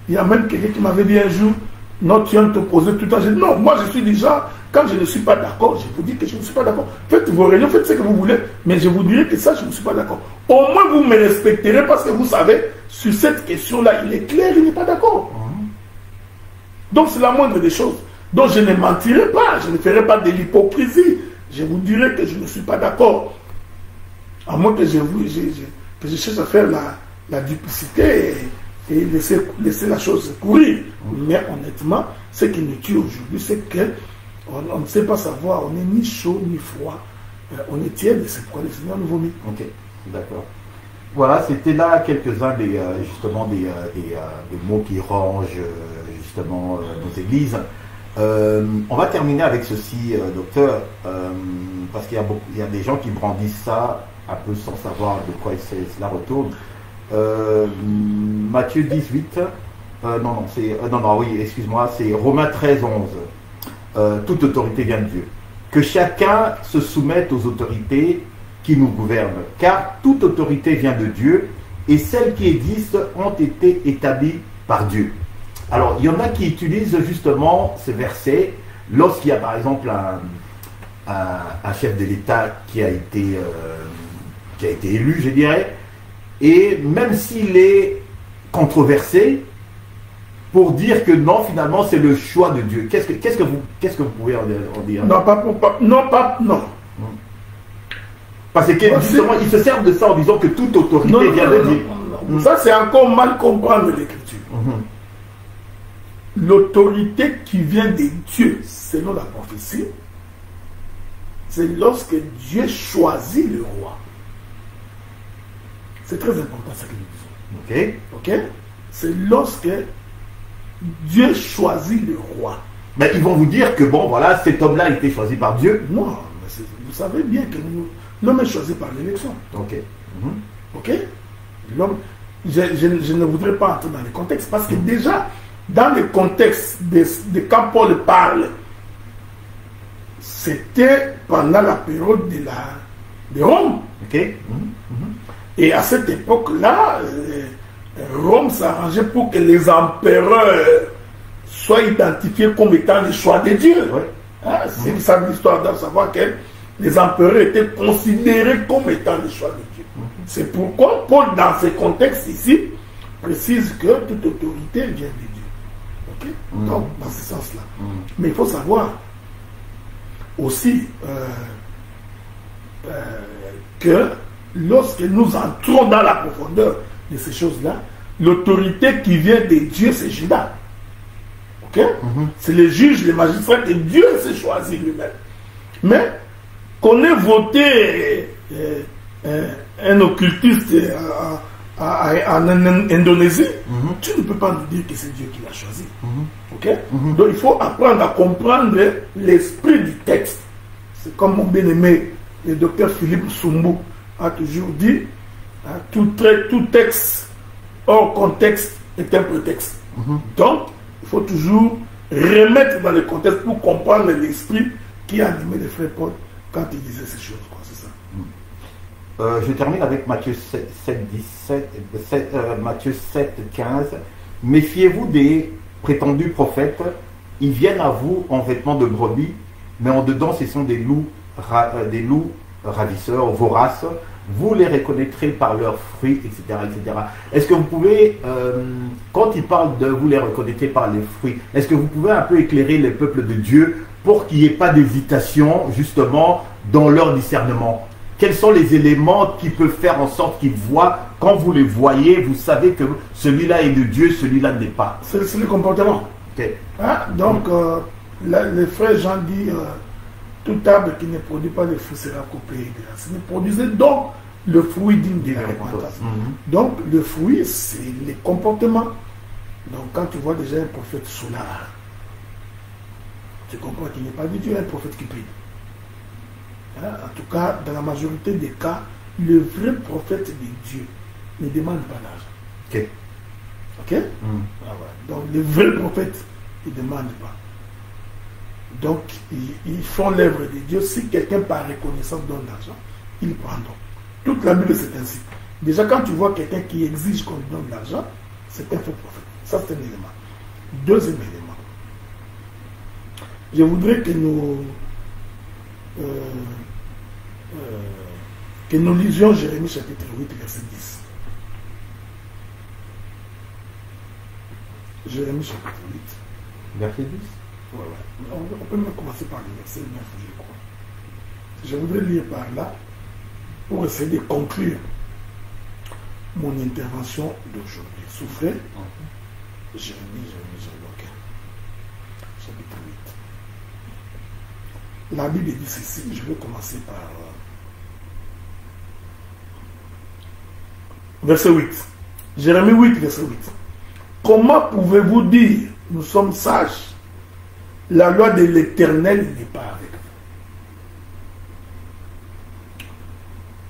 Il y a même quelqu'un qui m'avait dit un jour, non, tu viens de te poser tout le temps. Je dis, non, moi je suis déjà, quand je ne suis pas d'accord, je vous dis que je ne suis pas d'accord. Faites vos réunions, faites ce que vous voulez, mais je vous dirai que ça, je ne suis pas d'accord. Au moins, vous me respecterez parce que vous savez, sur cette question-là, il est clair, il n'est pas d'accord. Donc, c'est la moindre des choses. Donc, je ne mentirai pas, je ne ferai pas de l'hypocrisie. Je vous dirai que je ne suis pas d'accord. À moins que je cherche à faire la duplicité et laisser la chose courir. Mais honnêtement, ce qui nous tue aujourd'hui, c'est qu'on ne sait pas savoir, on n'est ni chaud ni froid, on est tiède, c'est pourquoi le Seigneur nous vomit. Ok, d'accord. Voilà, c'était là quelques-uns des mots qui rangent justement nos églises. On va terminer avec ceci, docteur, parce qu'il y a des gens qui brandissent ça un peu sans savoir de quoi cela retourne. Matthieu 18, excuse-moi, c'est Romains 13, 11. Toute autorité vient de Dieu. Que chacun se soumette aux autorités qui nous gouvernent, car toute autorité vient de Dieu, et celles qui existent ont été établies par Dieu. Alors, il y en a qui utilisent justement ce verset lorsqu'il y a par exemple un chef de l'État qui a été élu, je dirais, et même s'il est controversé, pour dire que non, finalement, c'est le choix de Dieu. Qu'est-ce que vous pouvez en dire? Non. Parce que justement, ils se servent de ça en disant que toute autorité vient de Dieu. Ça, c'est encore mal comprendre l'Écriture. L'autorité qui vient de Dieu, selon la prophétie, c'est lorsque Dieu choisit le roi. C'est très important ce que nous disons. Ok? C'est lorsque Dieu choisit le roi. Mais ils vont vous dire que bon, voilà, cet homme-là a été choisi par Dieu. Non, mais vous savez bien que l'homme est choisi par l'élection. Ok. Ok? L'homme, je ne voudrais pas entrer dans le contexte parce que déjà, dans le contexte de quand Paul parle, c'était pendant la période de Rome. Ok. Et à cette époque-là, Rome s'arrangeait pour que les empereurs soient identifiés comme étant les choix de Dieu. C'est ça l'histoire de savoir que les empereurs étaient considérés comme étant les choix de Dieu. C'est pourquoi Paul, dans ce contexte ici, précise que toute autorité vient de Dieu. Donc, dans ce sens-là. Mais il faut savoir aussi que lorsque nous entrons dans la profondeur de ces choses-là, l'autorité qui vient de Dieu, c'est Judas. C'est les juges, les magistrats que Dieu s'est choisi lui-même. Mais qu'on ait voté un occultiste en Indonésie, tu ne peux pas nous dire que c'est Dieu qui l'a choisi. Donc il faut apprendre à comprendre l'esprit du texte. C'est comme mon bien-aimé, le docteur Philippe Soumbou, a toujours dit, tout texte hors contexte est un prétexte. Donc, il faut toujours remettre dans le contexte pour comprendre l'esprit qui a animé les frères Paul quand il disait ces choses. C'est ça. Je termine avec Matthieu 7, 15. Méfiez-vous des prétendus prophètes. Ils viennent à vous en vêtements de brebis, mais en dedans, ce sont des loups ravisseurs, voraces. Vous les reconnaîtrez par leurs fruits, etc. etc. Est-ce que vous pouvez, quand il parle de vous les reconnaîtrez par les fruits, est-ce que vous pouvez un peu éclairer les peuples de Dieu pour qu'il n'y ait pas d'hésitation, justement, dans leur discernement? quels sont les éléments qui peuvent faire en sorte qu'ils voient, quand vous les voyez, vous savez que celui-là est de Dieu, celui-là n'est pas. C'est le comportement. Okay. Hein? Donc, le frère Jean dit, tout arbre qui ne produit pas de fruits sera coupé et glacé. Produisez donc le fruit digne de la repentance. Donc, le fruit, c'est les comportements. Donc, quand tu vois déjà un prophète solar, tu comprends qu'il n'est pas du tout un prophète qui prie. Hein? En tout cas, dans la majorité des cas, le vrai prophète de Dieu ne demande pas d'argent. Ok? Ok? Ah ouais. Donc, le vrai prophète, il ne demande pas. Donc, ils font l'œuvre de Dieu. Si quelqu'un par reconnaissance donne l'argent, ils prendront. Toute la Bible, c'est ainsi. Déjà, quand tu vois quelqu'un qui exige qu'on lui donne de l'argent, c'est un faux prophète. Ça, c'est un élément. Deuxième élément. Je voudrais que nous lisions Jérémie chapitre 8, verset 10. Jérémie chapitre 8. Verset 10. Ouais. On peut même commencer par le verset 9, je crois. Je voudrais lire par là pour essayer de conclure mon intervention d'aujourd'hui. Souffrez. Jérémie, ok. Chapitre 8. La Bible dit ceci, je vais commencer par verset 8. Jérémie 8, verset 8. Comment pouvez-vous dire, nous sommes sages, la loi de l'Éternel n'est pas avec vous?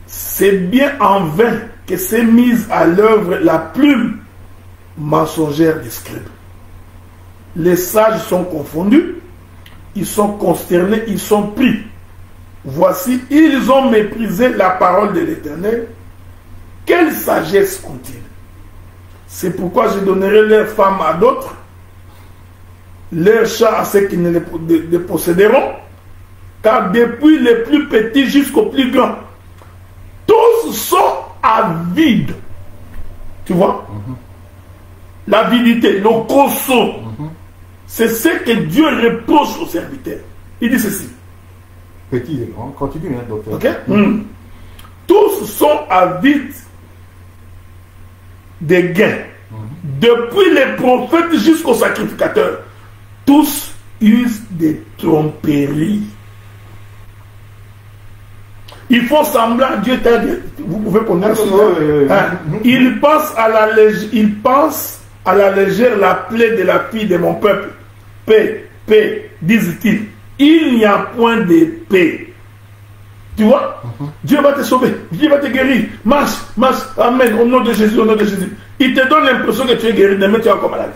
C'est bien en vain que s'est mise à l'œuvre la plume mensongère des scribes. Les sages sont confondus, ils sont consternés, ils sont pris. Voici, ils ont méprisé la parole de l'Éternel. Quelle sagesse ont-ils? C'est pourquoi je donnerai leurs femmes à d'autres, leurs chats à ceux qui ne les posséderont, car depuis les plus petits jusqu'aux plus grands, tous sont avides. Tu vois? L'avidité, le cosso, c'est ce que Dieu reproche aux serviteurs. Il dit ceci. Petit et grand, continue, hein, docteur. Ok? Tous sont avides des gains. Depuis les prophètes jusqu'aux sacrificateurs, tous usent des tromperies. Il faut semblant, Dieu t'a dit, vous pouvez connaître ça. Il pense à la légère la plaie de la fille de mon peuple. Paix, paix, disent-ils. Il n'y a point de paix. Tu vois? Dieu va te sauver, Dieu va te guérir. Marche, marche, amen, au nom de Jésus, au nom de Jésus. Il te donne l'impression que tu es guéri, demain tu es encore malade.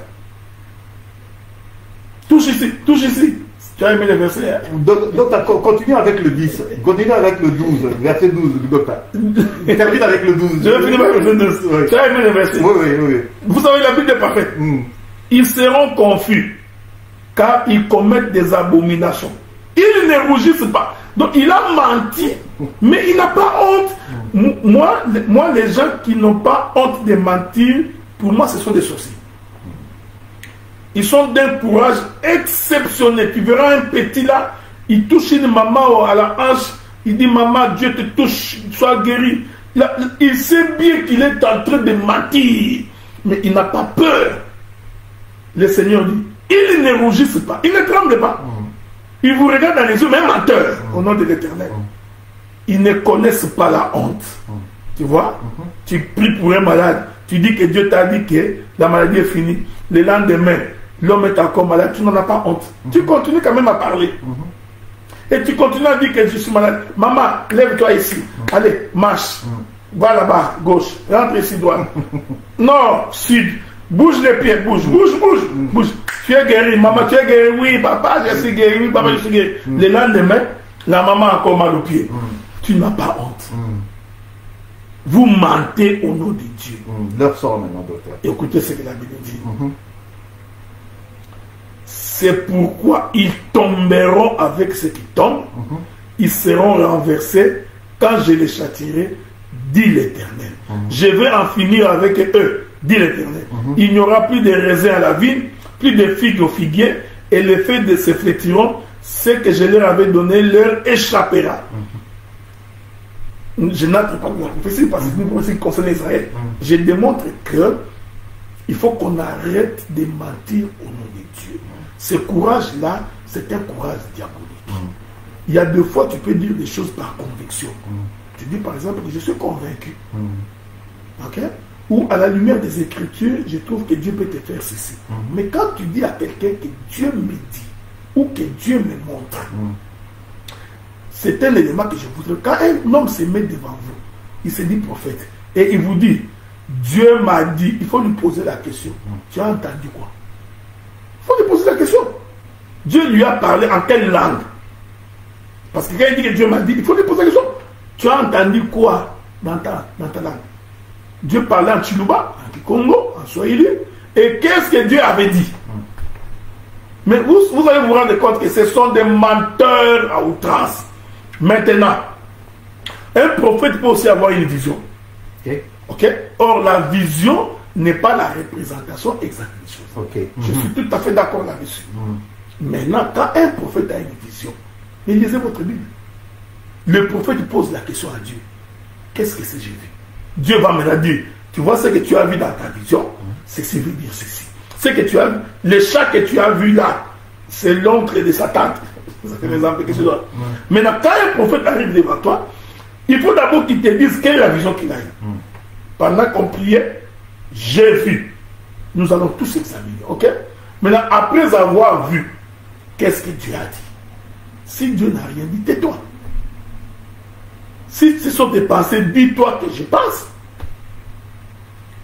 Touche ici, touche ici. Tu as aimé le verset. Hein? Donc, continue avec le 10, continue avec le 12, verset 12, docteur. Termine avec le 12. Je vais finir avec le 12. Oui. Tu as aimé le verset. Oui. Vous savez, la Bible est parfaite. Ils seront confus, car ils commettent des abominations. Ils ne rougissent pas. Donc il a menti, mais il n'a pas honte. Moi, les gens qui n'ont pas honte de mentir, pour moi, ce sont des sorciers. Ils sont d'un courage exceptionnel. Tu verras un petit là, il touche une maman à la hanche, il dit maman, Dieu te touche, sois guéri. Là, il sait bien qu'il est en train de mentir, mais il n'a pas peur. Le Seigneur dit, ils ne rougissent pas, ils ne tremblent pas. Ils vous regardent dans les yeux, même menteur, au nom de l'Éternel. Ils ne connaissent pas la honte. Tu vois? Tu pries pour un malade, tu dis que Dieu t'a dit que la maladie est finie. Le lendemain, l'homme est encore malade, tu n'en as pas honte. Tu continues quand même à parler. Et tu continues à dire que je suis malade. Maman, lève-toi ici. Allez, marche. Va là-bas, gauche. Rentre ici, droite. Nord, sud. Bouge les pieds, bouge. Tu es guéri, maman, tu es guéri. Oui, papa, je suis guéri. Oui, papa, je suis guéri. Le lendemain, la maman a encore mal aux pieds. Tu n'as pas honte. Vous mentez au nom de Dieu. Leur sort maintenant, docteur. Écoutez ce que la Bible dit. C'est pourquoi ils tomberont avec ceux qui tombent. Ils seront renversés quand je les châtierai, dit l'Éternel. Je vais en finir avec eux, dit l'Éternel. Il n'y aura plus de raisins à la vigne, plus de figues au figuier, et les feuilles de se flétriront. Ce que je leur avais donné leur échappera. je n'entre pas dans la prophétie parce que c'est une prophétie qui concerne Israël. Je démontre que il faut qu'on arrête de mentir au nom de Dieu. Ce courage-là, c'est un courage diabolique. Il y a 2 fois, tu peux dire des choses par conviction. Tu dis par exemple que je suis convaincu. Ok? Ou à la lumière des Écritures, je trouve que Dieu peut te faire ceci. Mais quand tu dis à quelqu'un que Dieu me dit, ou que Dieu me montre, c'est un élément que je voudrais. Quand un homme se met devant vous, il se dit prophète, et il vous dit, Dieu m'a dit, il faut lui poser la question. Tu as entendu quoi? Il faut lui poser la question. Dieu lui a parlé en quelle langue? Parce que quand il dit que Dieu m'a dit, il faut lui poser la question. Tu as entendu quoi dans ta langue? Dieu parlait en Chiluba, en Kikongo, en Swahili. Et qu'est-ce que Dieu avait dit? Mais vous allez vous rendre compte que ce sont des menteurs à outrance. Maintenant, un prophète peut aussi avoir une vision. Ok? Or, la vision n'est pas la représentation exacte des choses. Je suis tout à fait d'accord là-dessus. Maintenant, quand un prophète a une vision, mais lisez votre Bible. Le prophète pose la question à Dieu. Qu'est-ce que c'est j'ai vu? Dieu va me dire, tu vois ce que tu as vu dans ta vision, ceci veut dire ceci. Ce que tu as vu, le chat que tu as vu là, c'est l'oncle de sa tante. C'est l'exemple que je donne. Maintenant, quand un prophète arrive devant toi, il faut d'abord qu'il te dise quelle est la vision qu'il a eue. Pendant qu'on priait, j'ai vu. Nous allons tous examiner. Ok? Maintenant, après avoir vu, qu'est-ce que Dieu a dit? Si Dieu n'a rien dit, tais-toi. Si ce sont tes pensées, dis-toi que je pense.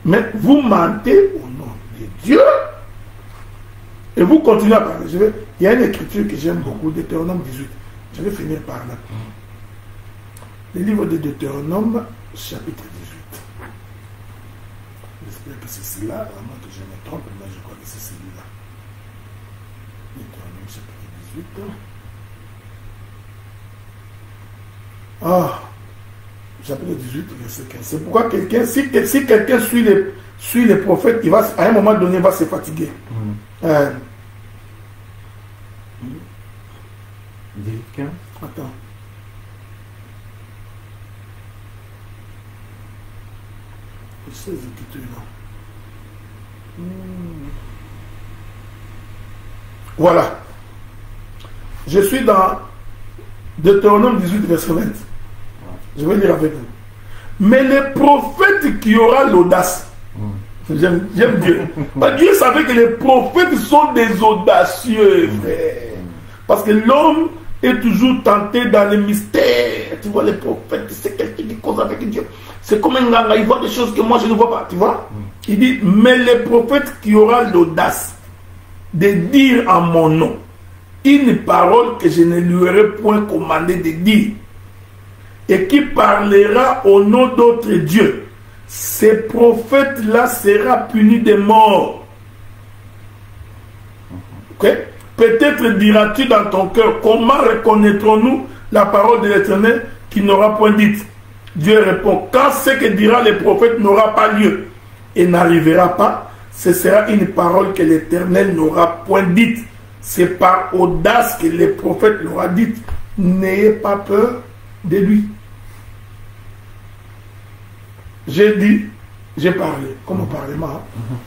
Mais vous mentez au nom de Dieu et vous continuez à parler. Il y a une écriture que j'aime beaucoup, Deutéronome 18. Je vais finir par là. Le livre de Deutéronome, chapitre 18. J'espère que c'est celui-là, à moins que je me trompe, mais je crois que c'est celui-là. Deutéronome, chapitre 18. Ah, chapitre 18, verset 15. C'est pourquoi quelqu'un, si quelqu'un suit les prophètes, il va, à un moment donné, il va se fatiguer. 18, 15. Attends. Ces écritures-là. Voilà. Je suis dans Deutéronome 18, verset 20. Je vais lire avec vous. Mais les prophètes qui aura l'audace, j'aime Dieu. Dieu savait que les prophètes sont des audacieux, frère. Parce que l'homme est toujours tenté dans les mystères. Tu vois, les prophètes, c'est quelqu'un qui cause avec Dieu. C'est comme un gars, il voit des choses que moi je ne vois pas. Tu vois? Il dit, mais les prophètes qui aura l'audace de dire en mon nom une parole que je ne lui aurais point commandé de dire, et qui parlera au nom d'autres dieux, ces prophètes-là sera puni de mort. Ok? Peut-être diras-tu dans ton cœur, comment reconnaîtrons-nous la parole de l'Éternel qui n'aura point dite? Dieu répond, quand ce que dira le prophète n'aura pas lieu et n'arrivera pas, ce sera une parole que l'Éternel n'aura point dite. C'est par audace que le prophète l'aura dite. N'ayez pas peur de lui. J'ai dit, j'ai parlé, comme au Parlement.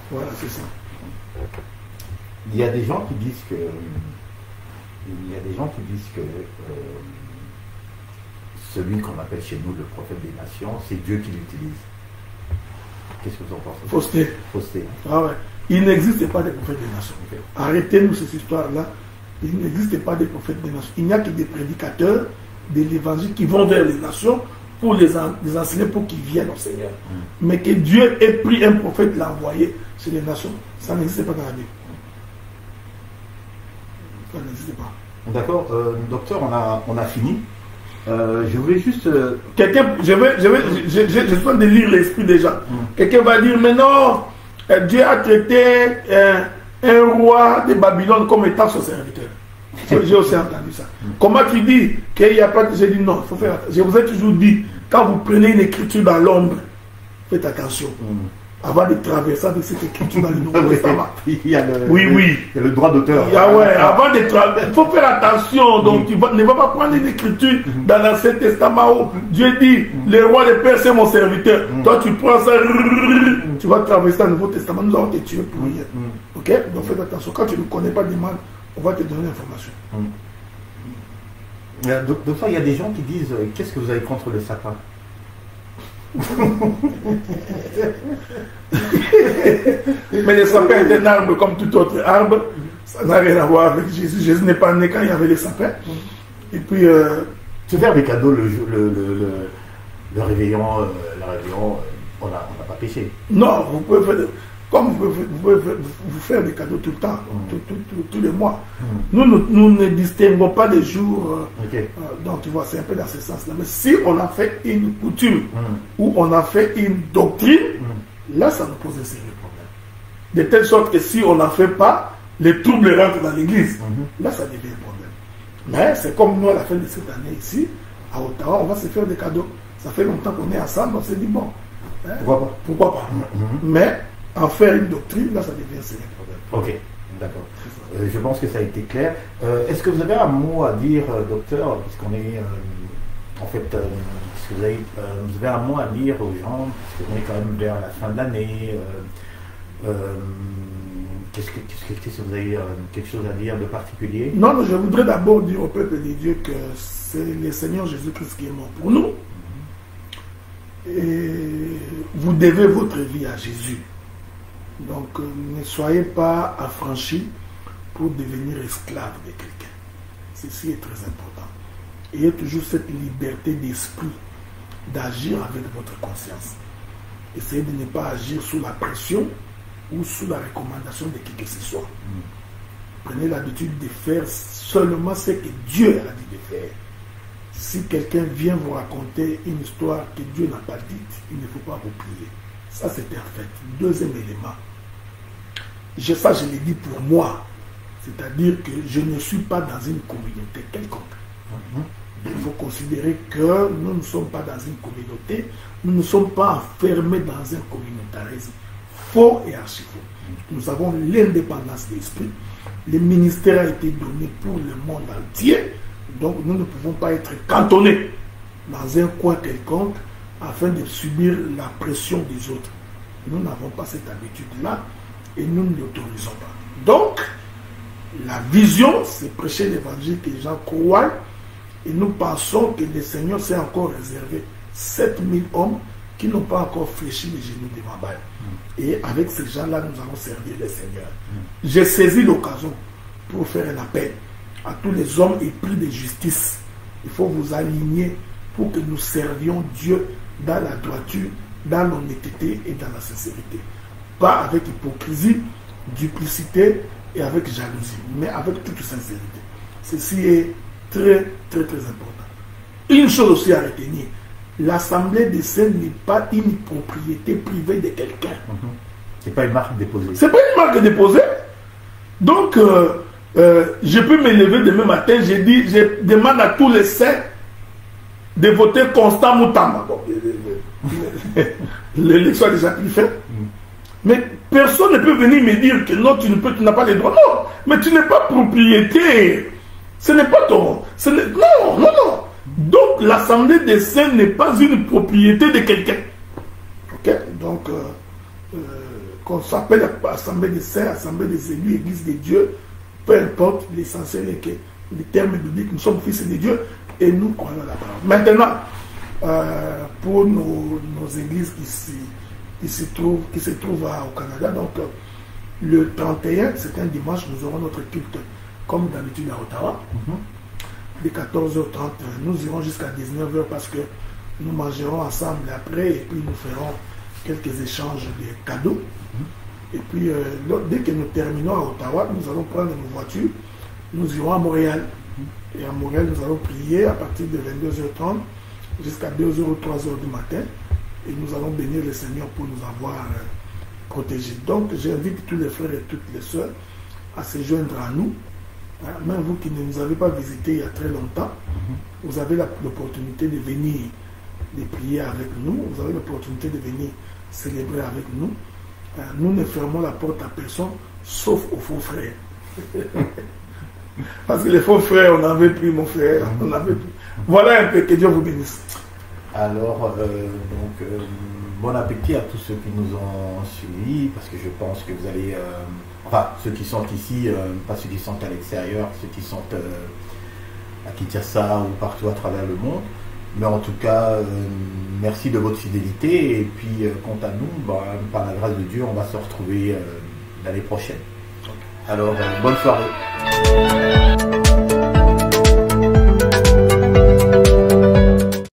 Voilà, c'est ça. Il y a des gens qui disent que celui qu'on appelle chez nous le prophète des nations, c'est Dieu qui l'utilise. Qu'est-ce que vous en pensez? Fausseté. Fausseté. Ah ouais. Il n'existe pas de prophètes des nations. Okay. Arrêtez-nous cette histoire-là. Il n'existe pas de prophètes des nations. Il n'y a que des prédicateurs de l'évangile qui vont vers les nations pour les enseigner, pour qu'ils viennent au Seigneur. Mais que Dieu ait pris un prophète, l'a envoyé sur les nations, ça n'existe pas dans la Bible. Ça n'existe pas. D'accord, docteur, on a fini. Je voulais juste... Quelqu'un, je suis en train de lire l'esprit des gens. Quelqu'un va dire, mais non, Dieu a traité un roi de Babylone comme étant son serviteur. J'ai aussi entendu ça. Comment tu dis qu'il n'y a pas de... J'ai dit non, il faut faire attention. Je vous ai toujours dit, quand vous prenez une écriture dans l'ombre, faites attention. avant de traverser avec cette écriture dans le Nouveau Testament. Il y a le, Oui, oui. il y a le droit d'auteur. Ah ouais, avant de traverser, il faut faire attention. Donc, tu ne vas pas prendre une écriture dans l'Ancien Testament où Dieu dit, le roi de Perse c'est mon serviteur. Toi, tu prends ça, tu vas traverser le Nouveau Testament, nous allons te tuer pour rien. Ok? Donc, fais attention. Quand tu ne connais pas demande, on va te donner l'information. Donc, il y a des gens qui disent, qu'est-ce que vous avez contre le sapin? Mais le sapin est un arbre comme tout autre arbre. Ça n'a rien à voir avec Jésus. Jésus n'est pas né quand il y avait les sapins. Et puis... se faire des cadeaux le réveillon, on n'a pas péché. Non, vous pouvez faire... Comme vous pouvez vous faire des cadeaux tout le temps, tous les mois. Nous ne distinguons pas les jours. Donc, tu vois, c'est un peu dans ce sens-là. Mais si on a fait une coutume ou on a fait une doctrine, là, ça nous pose un sérieux problème. De telle sorte que si on n'en fait pas, les troubles rentrent dans l'église. Là, ça devient un problème. Mais c'est comme nous, à la fin de cette année ici, à Ottawa, on va se faire des cadeaux. Ça fait longtemps qu'on est ensemble, on s'est dit, bon, hein, pourquoi pas. Mais en faire une doctrine, là, ça devient un sérieux problème. Ok, d'accord. Je pense que ça a été clair. Est-ce que vous avez un mot à dire, docteur, puisqu'on est... en fait, est-ce que vous avez un mot à dire aux gens, parce qu'on est quand même vers la fin de l'année. Qu'est-ce que vous avez quelque chose à dire de particulier? Non, je voudrais d'abord dire au peuple de Dieu que c'est le Seigneur Jésus-Christ qui est mort pour nous. Et vous devez votre vie à Jésus. Donc, ne soyez pas affranchis pour devenir esclave de quelqu'un. Ceci est très important. Ayez toujours cette liberté d'esprit d'agir avec votre conscience. Essayez de ne pas agir sous la pression ou sous la recommandation de qui que ce soit. Prenez l'habitude de faire seulement ce que Dieu a dit de faire. Si quelqu'un vient vous raconter une histoire que Dieu n'a pas dite, il ne faut pas vous prier. Ça, c'était en fait. Deuxième élément. Ça, je l'ai dit pour moi. C'est-à-dire que je ne suis pas dans une communauté quelconque. Il faut considérer que nous ne sommes pas dans une communauté, nous ne sommes pas enfermés dans un communautarisme faux et archi faux. Nous avons l'indépendance d'esprit. Le ministère a été donné pour le monde entier. Donc nous ne pouvons pas être cantonnés dans un coin quelconque afin de subir la pression des autres. Nous n'avons pas cette habitude-là et nous ne l'autorisons pas. Donc, la vision, c'est prêcher l'évangile que les gens croient et nous pensons que le Seigneur s'est encore réservé 7000 hommes qui n'ont pas encore fléchi les genoux devant Baal. Et avec ces gens-là, nous allons servir le Seigneur. J'ai saisi l'occasion pour faire un appel à tous les hommes épris de justice. Il faut vous aligner pour que nous servions Dieu dans la droiture, dans l'honnêteté et dans la sincérité. Pas avec hypocrisie, duplicité et avec jalousie, mais avec toute sincérité. Ceci est très, très, très important. Une chose aussi à retenir, l'Assemblée des saints n'est pas une propriété privée de quelqu'un. C'est pas une marque déposée. C'est pas une marque déposée. Donc, je peux me lever demain matin, je demande à tous les saints de voter Constant Moutamba. Bon, l'élection a déjà pu faire. Mais personne ne peut venir me dire que non, tu n'as pas les droits. Non, mais tu n'es pas propriétaire. Ce n'est pas ton... Non, non, non. Donc, l'Assemblée des saints n'est pas une propriété de quelqu'un. Ok? Donc, qu'on s'appelle Assemblée des saints, Assemblée des élus, Église de Dieu, peu importe, l'essentiel est que les termes bibliques, nous sommes fils de Dieu et nous croyons la parole. Maintenant, pour nos églises qui se trouvent au Canada, donc le 31, c'est un dimanche, nous aurons notre culte comme d'habitude à Ottawa, de 14h30. Nous irons jusqu'à 19h parce que nous mangerons ensemble après et puis nous ferons quelques échanges de cadeaux. Et puis, dès que nous terminons à Ottawa, nous allons prendre nos voitures, nous irons à Montréal. Et à Montréal, nous allons prier à partir de 22h30 jusqu'à 2h ou 3h du matin. Et nous allons bénir le Seigneur pour nous avoir protégés. Donc, j'invite tous les frères et toutes les sœurs à se joindre à nous. Même vous qui ne nous avez pas visités il y a très longtemps, vous avez l'opportunité de venir de prier avec nous. Vous avez l'opportunité de venir célébrer avec nous. nous ne fermons la porte à personne, sauf aux faux frères. Parce que les faux frères, on n'avait plus, mon frère, on n'avait plus. Voilà un peu, que Dieu vous bénisse. Alors, bon appétit à tous ceux qui nous ont suivis, parce que je pense que vous allez, enfin, ceux qui sont ici, pas ceux qui sont à l'extérieur, ceux qui sont à Kinshasa ou partout à travers le monde. Mais en tout cas, merci de votre fidélité. Et puis, quant à nous, par la grâce de Dieu, on va se retrouver l'année prochaine. Alors, bonne soirée.